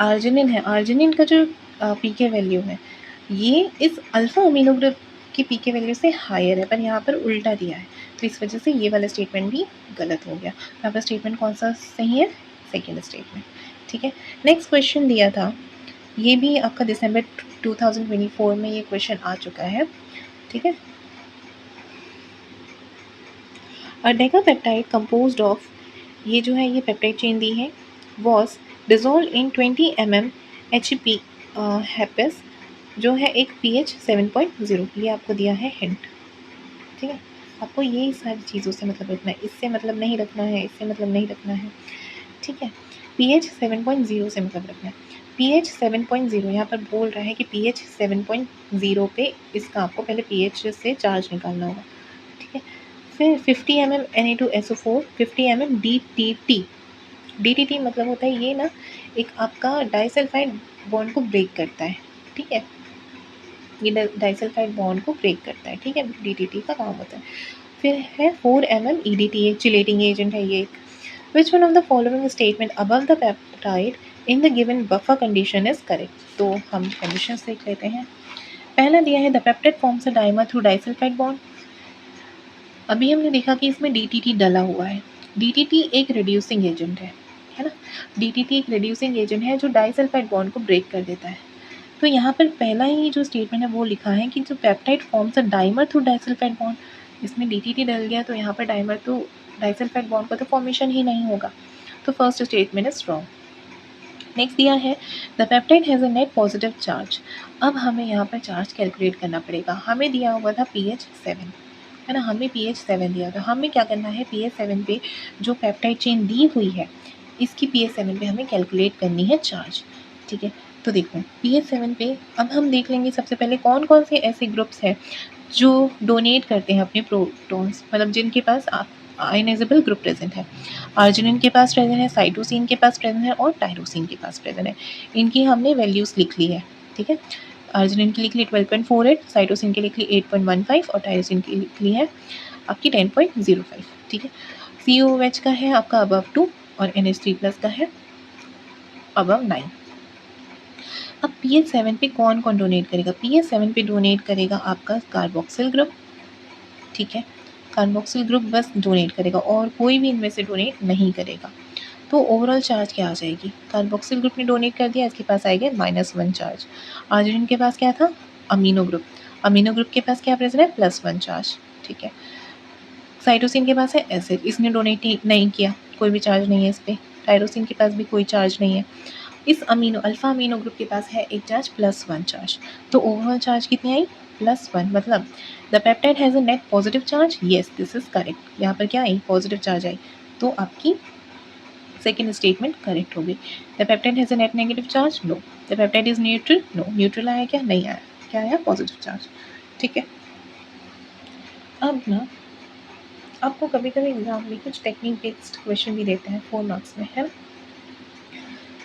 आर्जिनिन है, आर्जिनिन का जो पीके वैल्यू है ये इस अल्फा अमीनो ग्रुप की पीके वैल्यू से हायर है, पर यहाँ पर उल्टा दिया है, तो इस वजह से ये वाला स्टेटमेंट भी गलत हो गया। यहाँ पर स्टेटमेंट कौन सा सही है? Second statement. ठीक है, नेक्स्ट क्वेश्चन दिया था, ये भी आपका दिसंबर 2024 में ये क्वेश्चन आ चुका है। ठीक है, अ डेकापेप्टाइड कंपोज्ड ऑफ, ये जो है ये पेप्टाइड चेन दी है, was dissolve in 20 mm HP हैपेस जो है एक pH 7.0। ये आपको दिया है हिंट। ठीक है, आपको ये सारी चीज़ों से मतलब रखना है, इससे मतलब नहीं रखना है, इससे मतलब नहीं रखना है। ठीक है, pH 7.0 से मतलब रखना है। pH 7.0 यहाँ पर बोल रहा है कि pH 7.0 पे इसका आपको पहले pH से चार्ज निकालना होगा। ठीक है, फिर 50 mm Na2SO4, 50 mm DTT। DTT मतलब होता है ये ना एक आपका डाइसल्फाइड बॉन्ड को ब्रेक करता है। ठीक है, ये डाइसल्फाइड बॉन्ड को ब्रेक करता है। ठीक है, DTT का काम होता है। फिर है 4 EDTA, चिलेटिंग एजेंट है ये एक। Which one of the following statement above the peptide in the given buffer condition is correct. तो हम कंडीशन देख लेते हैं। पहला दिया है the peptide forms a dimer through disulphide bond. अभी हमने देखा कि इसमें DTT डला हुआ है। DTT एक रिड्यूसिंग एजेंट है ना। DTT एक रिड्यूसिंग एजेंट है जो डाइसल्फाइड बॉन्ड को ब्रेक कर देता है। तो यहाँ पर पहला ही जो स्टेटमेंट है वो लिखा है कि जो peptide forms a dimer through disulphide bond, इसमें DTT डल गया तो यहाँ पर डाइमर तो डाइसल्फाइड बॉन्ड का तो फॉर्मेशन ही नहीं होगा। तो first statement is wrong. Next दिया है the peptide has a net positive charge. अब हमें यहाँ पर चार्ज कैलकुलेट करना पड़ेगा। हमें दिया हुआ था pH 7 है ना, हमें pH 7 दिया था। हमें क्या करना है, pH 7 पे जो पेप्टाइड चेन दी हुई है इसकी pH 7 पे हमें कैलकुलेट करनी है चार्ज। ठीक है, तो देखो pH 7 पे अब हम देख लेंगे सबसे पहले कौन कौन से ऐसे ग्रुप्स हैं जो डोनेट करते हैं अपने प्रोटॉन्स, मतलब जिनके पास आयनाइजेबल ग्रुप प्रेजेंट है। आर्जिनिन के पास प्रेजेंट है, साइटोसिन के पास प्रेजेंट है और टायरोसिन के पास प्रेजेंट है। इनकी हमने वैल्यूज़ लिख ली है। ठीक है, आर्जिनिन की लिख ली 12.48, साइटोसिन की लिख ली 8.15 और टायरोसिन की लिख ली है आपकी 10.05। ठीक है, COOH का है आपका अबव 2 और NH3+ का है अबव 9। अब pH 7 पे कौन कौन डोनेट करेगा, pH 7 पे डोनेट करेगा आपका कार्बोक्सिल ग्रुप। ठीक है, कार्बोक्सिल ग्रुप बस डोनेट करेगा और कोई भी इनमें से डोनेट नहीं करेगा। तो ओवरऑल चार्ज क्या आ जाएगी, कार्बोक्सिल ग्रुप ने डोनेट कर दिया, इसके पास आएगा -1 चार्ज। आर्जिनिन के पास क्या था, अमीनो ग्रुप, अमीनो ग्रुप के पास क्या प्रेजेंट है, +1 चार्ज। ठीक है, साइटोसिन के पास है एसिड, इसने डोनेट नहीं किया, कोई भी चार्ज नहीं है इस पर। टायरोसिन के पास भी कोई चार्ज नहीं है। इस अल्फा अमीनो ग्रुप के पास है एक चार्ज +1 चार्ज। तो ओवरऑल चार्ज कितनी आई, +1, मतलब the peptide has a net positive charge. Yes, this is correct. यहाँ पर क्या आई, पॉजिटिव चार्ज आई, तो आपकी सेकेंड स्टेटमेंट करेक्ट होगी। The peptide has a net negative charge, no. The peptide is neutral, no. Neutral आया क्या, नहीं आया, क्या आया, पॉजिटिव चार्ज। ठीक है, अब ना आपको कभी कभी एग्जाम में कुछ टेक्निक बेस्ड क्वेश्चन भी देते हैं 4 मार्क्स में, है ना।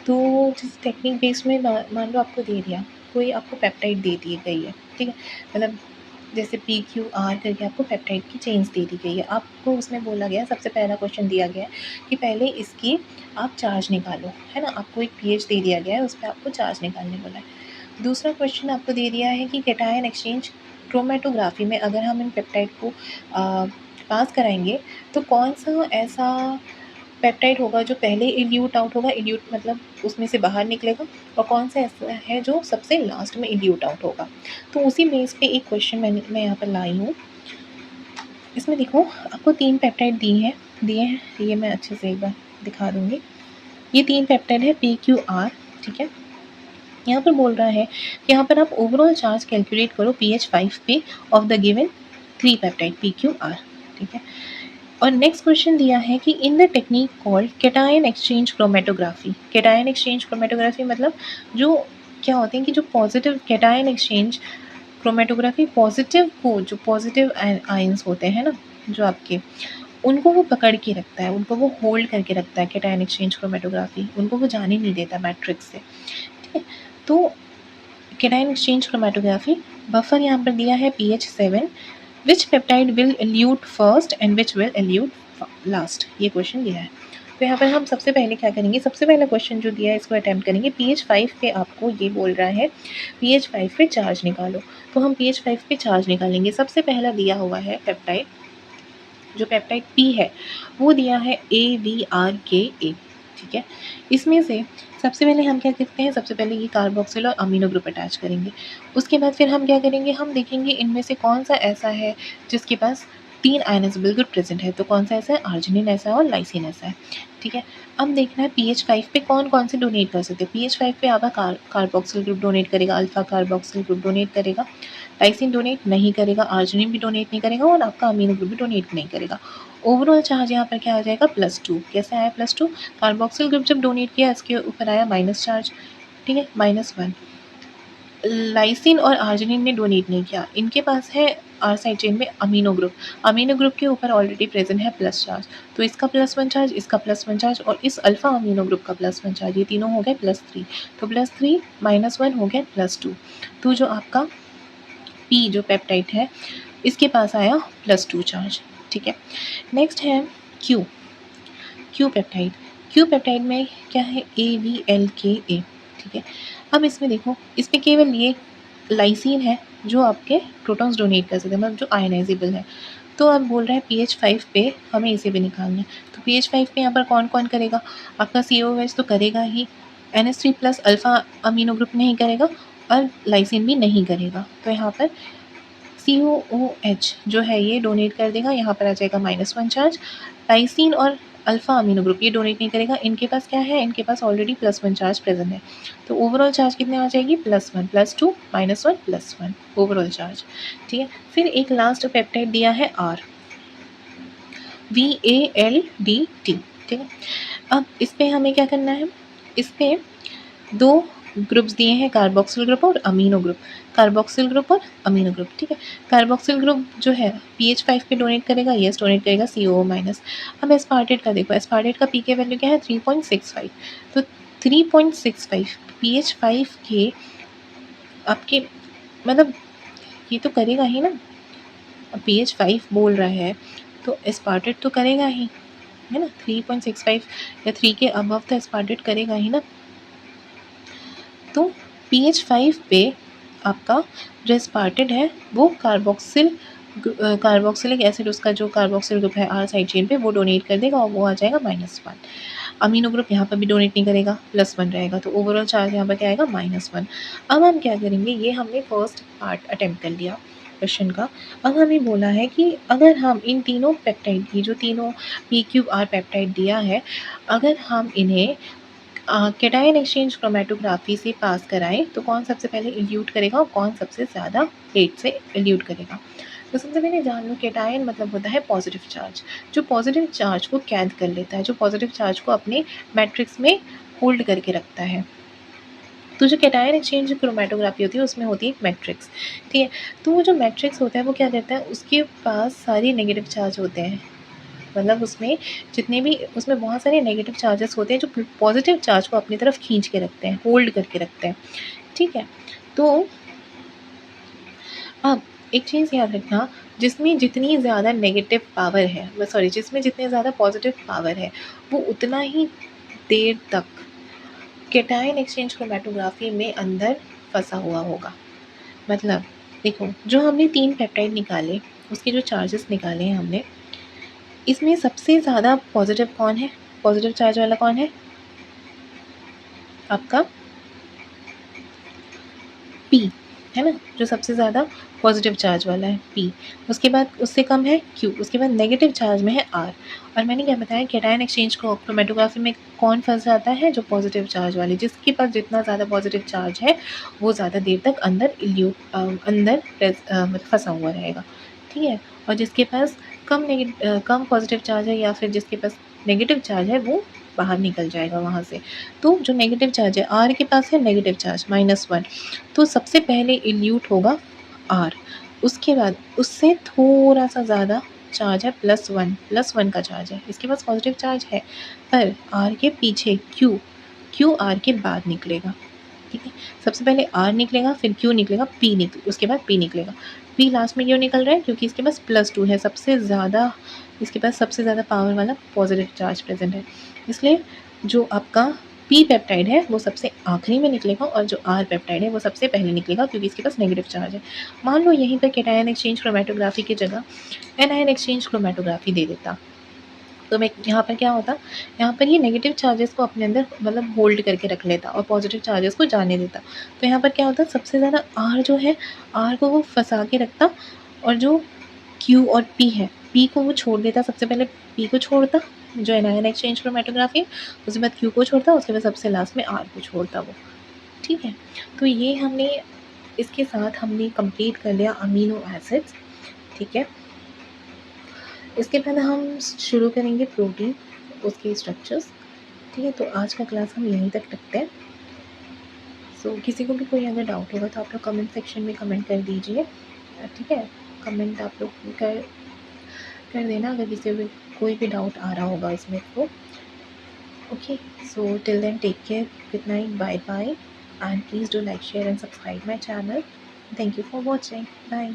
तो जिस टेक्निक बेस्ड में मान लो आपको दे दिया, कोई आपको पेप्टाइड दे दी गई है। ठीक है, मतलब जैसे PQR करके आपको पेप्टाइड की चेन्स दे दी गई है। आपको उसमें बोला गया, सबसे पहला क्वेश्चन दिया गया है कि पहले इसकी आप चार्ज निकालो, है ना। आपको एक pH दे दिया गया है, उस पर आपको चार्ज निकालने बोला है। दूसरा क्वेश्चन आपको दे दिया है कि कैटायन एक्सचेंज क्रोमेटोग्राफी में अगर हम इन पेप्टाइड को पास कराएंगे तो कौन सा ऐसा पेप्टाइड होगा जो पहले इल्यूट आउट होगा, इल्यूट मतलब उसमें से बाहर निकलेगा, और कौन सा ऐसा है जो सबसे लास्ट में इल्यूट आउट होगा। तो उसी बेस पे एक क्वेश्चन मैं यहाँ पर लाई हूँ। इसमें देखो आपको 3 पेप्टाइड दिए हैं, ये मैं अच्छे से एक बार दिखा दूँगी। ये 3 पेप्टाइड है PQR। ठीक है, यहाँ पर बोल रहा है कि यहाँ पर आप ओवरऑल चार्ज कैलकुलेट करो pH 5 पे of the given 3 peptide PQR। ठीक है, और नेक्स्ट क्वेश्चन दिया है कि in the technique called cation exchange chromatography. Cation exchange chromatography मतलब जो क्या होते हैं कि जो positive cation exchange chromatography positive को, जो पॉजिटिव आयंस होते हैं ना जो आपके, उनको वो पकड़ के रखता है, उनको वो होल्ड करके रखता है। कैटायन एक्सचेंज क्रोमेटोग्राफी उनको वो जाने नहीं देता मैट्रिक्स से। ठीक है, तो कैटायन एक्सचेंज क्रोमेटोग्राफी बफर यहाँ पर दिया है pH 7, which peptide will elute first and which will elute last, ये क्वेश्चन दिया है। तो यहाँ पर हम सबसे पहले क्या करेंगे, सबसे पहला क्वेश्चन जो दिया है इसको अटैम्प्ट करेंगे। pH 5 पे आपको ये बोल रहा है pH 5 पे चार्ज निकालो, तो हम pH 5 पे चार्ज निकालेंगे। सबसे पहला दिया हुआ है पेप्टाइड, जो पेप्टाइड P है वो दिया है AVRKA। ठीक है, इसमें से सबसे पहले हम क्या करते हैं, सबसे पहले ये कार्बोक्सिल और अमीनो ग्रुप अटैच करेंगे। उसके बाद फिर हम क्या करेंगे, हम देखेंगे इनमें से कौन सा ऐसा है जिसके पास 3 आयनाइजेबल ग्रुप प्रेजेंट है। तो कौन सा ऐसा है, आर्जिनिन ऐसा है और लाइसिन ऐसा है। ठीक है, अब देखना है pH 5 पे कौन कौन से डोनेट कर सकते हैं। pH 5 पे आपका कार्बोक्सिल ग्रुप डोनेट करेगा, अल्फा कार्बोक्सिल ग्रुप डोनेट करेगा, लाइसिन डोनेट नहीं करेगा, आर्जिनिन भी डोनेट नहीं करेगा और आपका अमीनो ग्रुप भी डोनेट नहीं करेगा। ओवरऑल चार्ज यहाँ पर क्या आ जाएगा, +2। कैसे आया +2, कार्बोक्सिल ग्रुप जब डोनेट किया इसके ऊपर आया माइनस चार्ज। ठीक है, -1। लाइसिन और आर्जिनिन ने डोनेट नहीं किया, इनके पास है आर साइड चेन में अमीनो ग्रुप, अमीनो ग्रुप के ऊपर ऑलरेडी प्रेजेंट है प्लस चार्ज। तो इसका +1 चार्ज, इसका +1 चार्ज और इस अल्फा अमीनो ग्रुप का +1 चार्ज, ये तीनों हो गए +3। तो +3 -1 हो गया +2। तो जो आपका P जो पेप्टाइड है इसके पास आया +2 चार्ज। ठीक है। नेक्स्ट है Q Q peptide. Q peptide में क्या है, AVLKA, ठीक है। अब इसमें देखो, इसमें केवल ये लाइसिन है जो आपके प्रोटॉन्स डोनेट कर सकते हैं, मतलब जो आयनाइजेबल है। तो अब बोल रहा है pH 5 पे हमें इसे भी निकालना है। तो pH 5 पे यहाँ पर कौन कौन करेगा, आपका COOH तो करेगा ही, NH3 plus alpha amino group नहीं करेगा और लाइसिन भी नहीं करेगा। तो यहाँ पर COOH जो है ये डोनेट कर देगा, यहाँ पर आ जाएगा -1 चार्ज। लाइसिन और अल्फ़ा अमीनो ग्रुप ये डोनेट नहीं करेगा, इनके पास क्या है, इनके पास ऑलरेडी +1 चार्ज प्रेजेंट है। तो ओवरऑल चार्ज कितने आ जाएगी, +1 +2 -1 +1 ओवरऑल चार्ज, ठीक है। फिर एक लास्ट पेप्टाइड दिया है R, VALDT, ठीक है। अब इस पे हमें क्या करना है, इस पे 2 ग्रुप्स दिए हैं, कार्बोक्सिल ग्रुप और अमीनो ग्रुप, कार्बोक्सिल ग्रुप और अमीनो ग्रुप, ठीक है। कार्बोक्सिल ग्रुप जो है pH 5 पे डोनेट करेगा, यस डोनेट करेगा COO-। अब एस्पार्टेट का देखो, एस्पार्टेट का पीके वैल्यू क्या है, 3.65। तो 3.65 pH 5 के आपके, मतलब ये तो करेगा ही ना, अब pH 5 बोल रहा है तो एस्पार्टेट तो करेगा ही, है ना। 3.65 या 3 के अबव तो एस्पार्टेट करेगा ही ना। तो pH 5 पे आपका जो एस्पार्टेट है वो कार्बोक्सिलिक एसिड, उसका जो कार्बोक्सिल ग्रुप है R साइड चेन पे, वो डोनेट कर देगा और वो आ जाएगा -1। अमीनो ग्रुप यहाँ पर भी डोनेट नहीं करेगा, +1 रहेगा। तो ओवरऑल चार्ज यहाँ पर क्या आएगा, -1। अब हम क्या करेंगे, ये हमने फर्स्ट पार्ट अटेम्प्ट कर लिया क्वेश्चन का। अब हमें बोला है कि अगर हम इन तीनों पेप्टाइड की, जो तीनों PQR पेप्टाइड दिया है, अगर हम इन्हें कैटायन एक्सचेंज क्रोमेटोग्राफी से पास कराएं तो कौन सबसे पहले इल्यूट करेगा और कौन सबसे ज़्यादा रेट से इल्यूट करेगा। तो सबसे पहले जान लो, कैटायन मतलब होता है पॉजिटिव चार्ज, जो पॉजिटिव चार्ज को कैद कर लेता है, जो पॉजिटिव चार्ज को अपने मैट्रिक्स में होल्ड करके रखता है। तो जो कैटायन एक्सचेंज क्रोमेटोग्राफी होती है उसमें होती है एक मैट्रिक्स, ठीक है। तो वो जो मैट्रिक्स होता है वो क्या करता है, उसके पास सारी नेगेटिव चार्ज होते हैं, मतलब उसमें जितने भी, उसमें बहुत सारे नेगेटिव चार्जेस होते हैं जो पॉजिटिव चार्ज को अपनी तरफ खींच के रखते हैं, होल्ड करके रखते हैं, ठीक है। तो अब एक चीज़ याद रखना, जिसमें जितनी ज़्यादा नेगेटिव पावर है, जिसमें जितने ज़्यादा पॉजिटिव पावर है, वो उतना ही देर तक कैटायन एक्सचेंज क्रोमेटोग्राफी में अंदर फंसा हुआ होगा। मतलब देखो, जो हमने 3 पेप्टाइड निकाले, उसके जो चार्जेस निकाले हैं हमने, इसमें सबसे ज़्यादा पॉजिटिव कौन है, पॉजिटिव चार्ज वाला कौन है, आपका P, है ना, जो सबसे ज़्यादा पॉजिटिव चार्ज वाला है P। उसके बाद उससे कम है Q, उसके बाद नेगेटिव चार्ज में है R। और मैंने क्या बताया, कैटायन एक्सचेंज को क्रोमेटोग्राफी में कौन फंस जाता है, जो पॉजिटिव चार्ज वाले, जिसके पास जितना ज़्यादा पॉजिटिव चार्ज है वो ज़्यादा देर तक अंदर मतलब फंसा हुआ रहेगा, ठीक है। और जिसके पास कम पॉजिटिव चार्ज है या फिर जिसके पास नेगेटिव चार्ज है वो बाहर निकल जाएगा वहाँ से। तो जो नेगेटिव चार्ज है, R के पास है नेगेटिव चार्ज -1, तो सबसे पहले इल्यूट होगा R। उसके बाद उससे थोड़ा सा ज़्यादा चार्ज है, +1 का चार्ज है, इसके पास पॉजिटिव चार्ज है, पर R के पीछे Q R के बाद निकलेगा, ठीक है। सबसे पहले R निकलेगा, फिर Q निकलेगा, उसके बाद P निकलेगा। P लास्ट में क्यों निकल रहा है, क्योंकि इसके पास +2 है, सबसे ज़्यादा इसके पास सबसे ज़्यादा पावर वाला पॉजिटिव चार्ज प्रेजेंट है, इसलिए जो आपका P पेप्टाइड है वो सबसे आखिरी में निकलेगा और जो R पेप्टाइड है वो सबसे पहले निकलेगा, क्योंकि इसके पास नेगेटिव चार्ज है। मान लो यहीं पर कैटायन एक्सचेंज क्रोमेटोग्राफी की जगह एनायन एक्सचेंज क्रोमेटोग्राफी दे देता, तो मैं यहाँ पर क्या होता, यहाँ पर ये नेगेटिव चार्जेस को अपने अंदर मतलब होल्ड करके रख लेता और पॉजिटिव चार्जेस को जाने देता। तो यहाँ पर क्या होता, सबसे ज़्यादा R जो है, R को वो फंसा के रखता, और जो Q और P है, P को वो छोड़ देता, सबसे पहले P को छोड़ता जो एनायन एक्सचेंज क्रोमेटोग्राफी, उसके बाद Q को छोड़ता, उसके बाद सबसे लास्ट में R को छोड़ता वो, ठीक है। तो ये हमने, इसके साथ हमने कंप्लीट कर लिया अमीनो एसिड्स, ठीक है। इसके बाद हम शुरू करेंगे प्रोटीन, उसके स्ट्रक्चर्स, ठीक है। तो आज का क्लास हम यहीं तक रखते हैं। सो किसी को भी कोई अगर डाउट होगा तो आप लोग कमेंट सेक्शन में कमेंट कर दीजिए, ठीक है। कमेंट आप लोग कर देना अगर किसी भी कोई भी डाउट आ रहा होगा इसमें तो। Okay, so till then take care, good night, bye bye, and please do like, share and subscribe my channel. Thank you for watching, bye.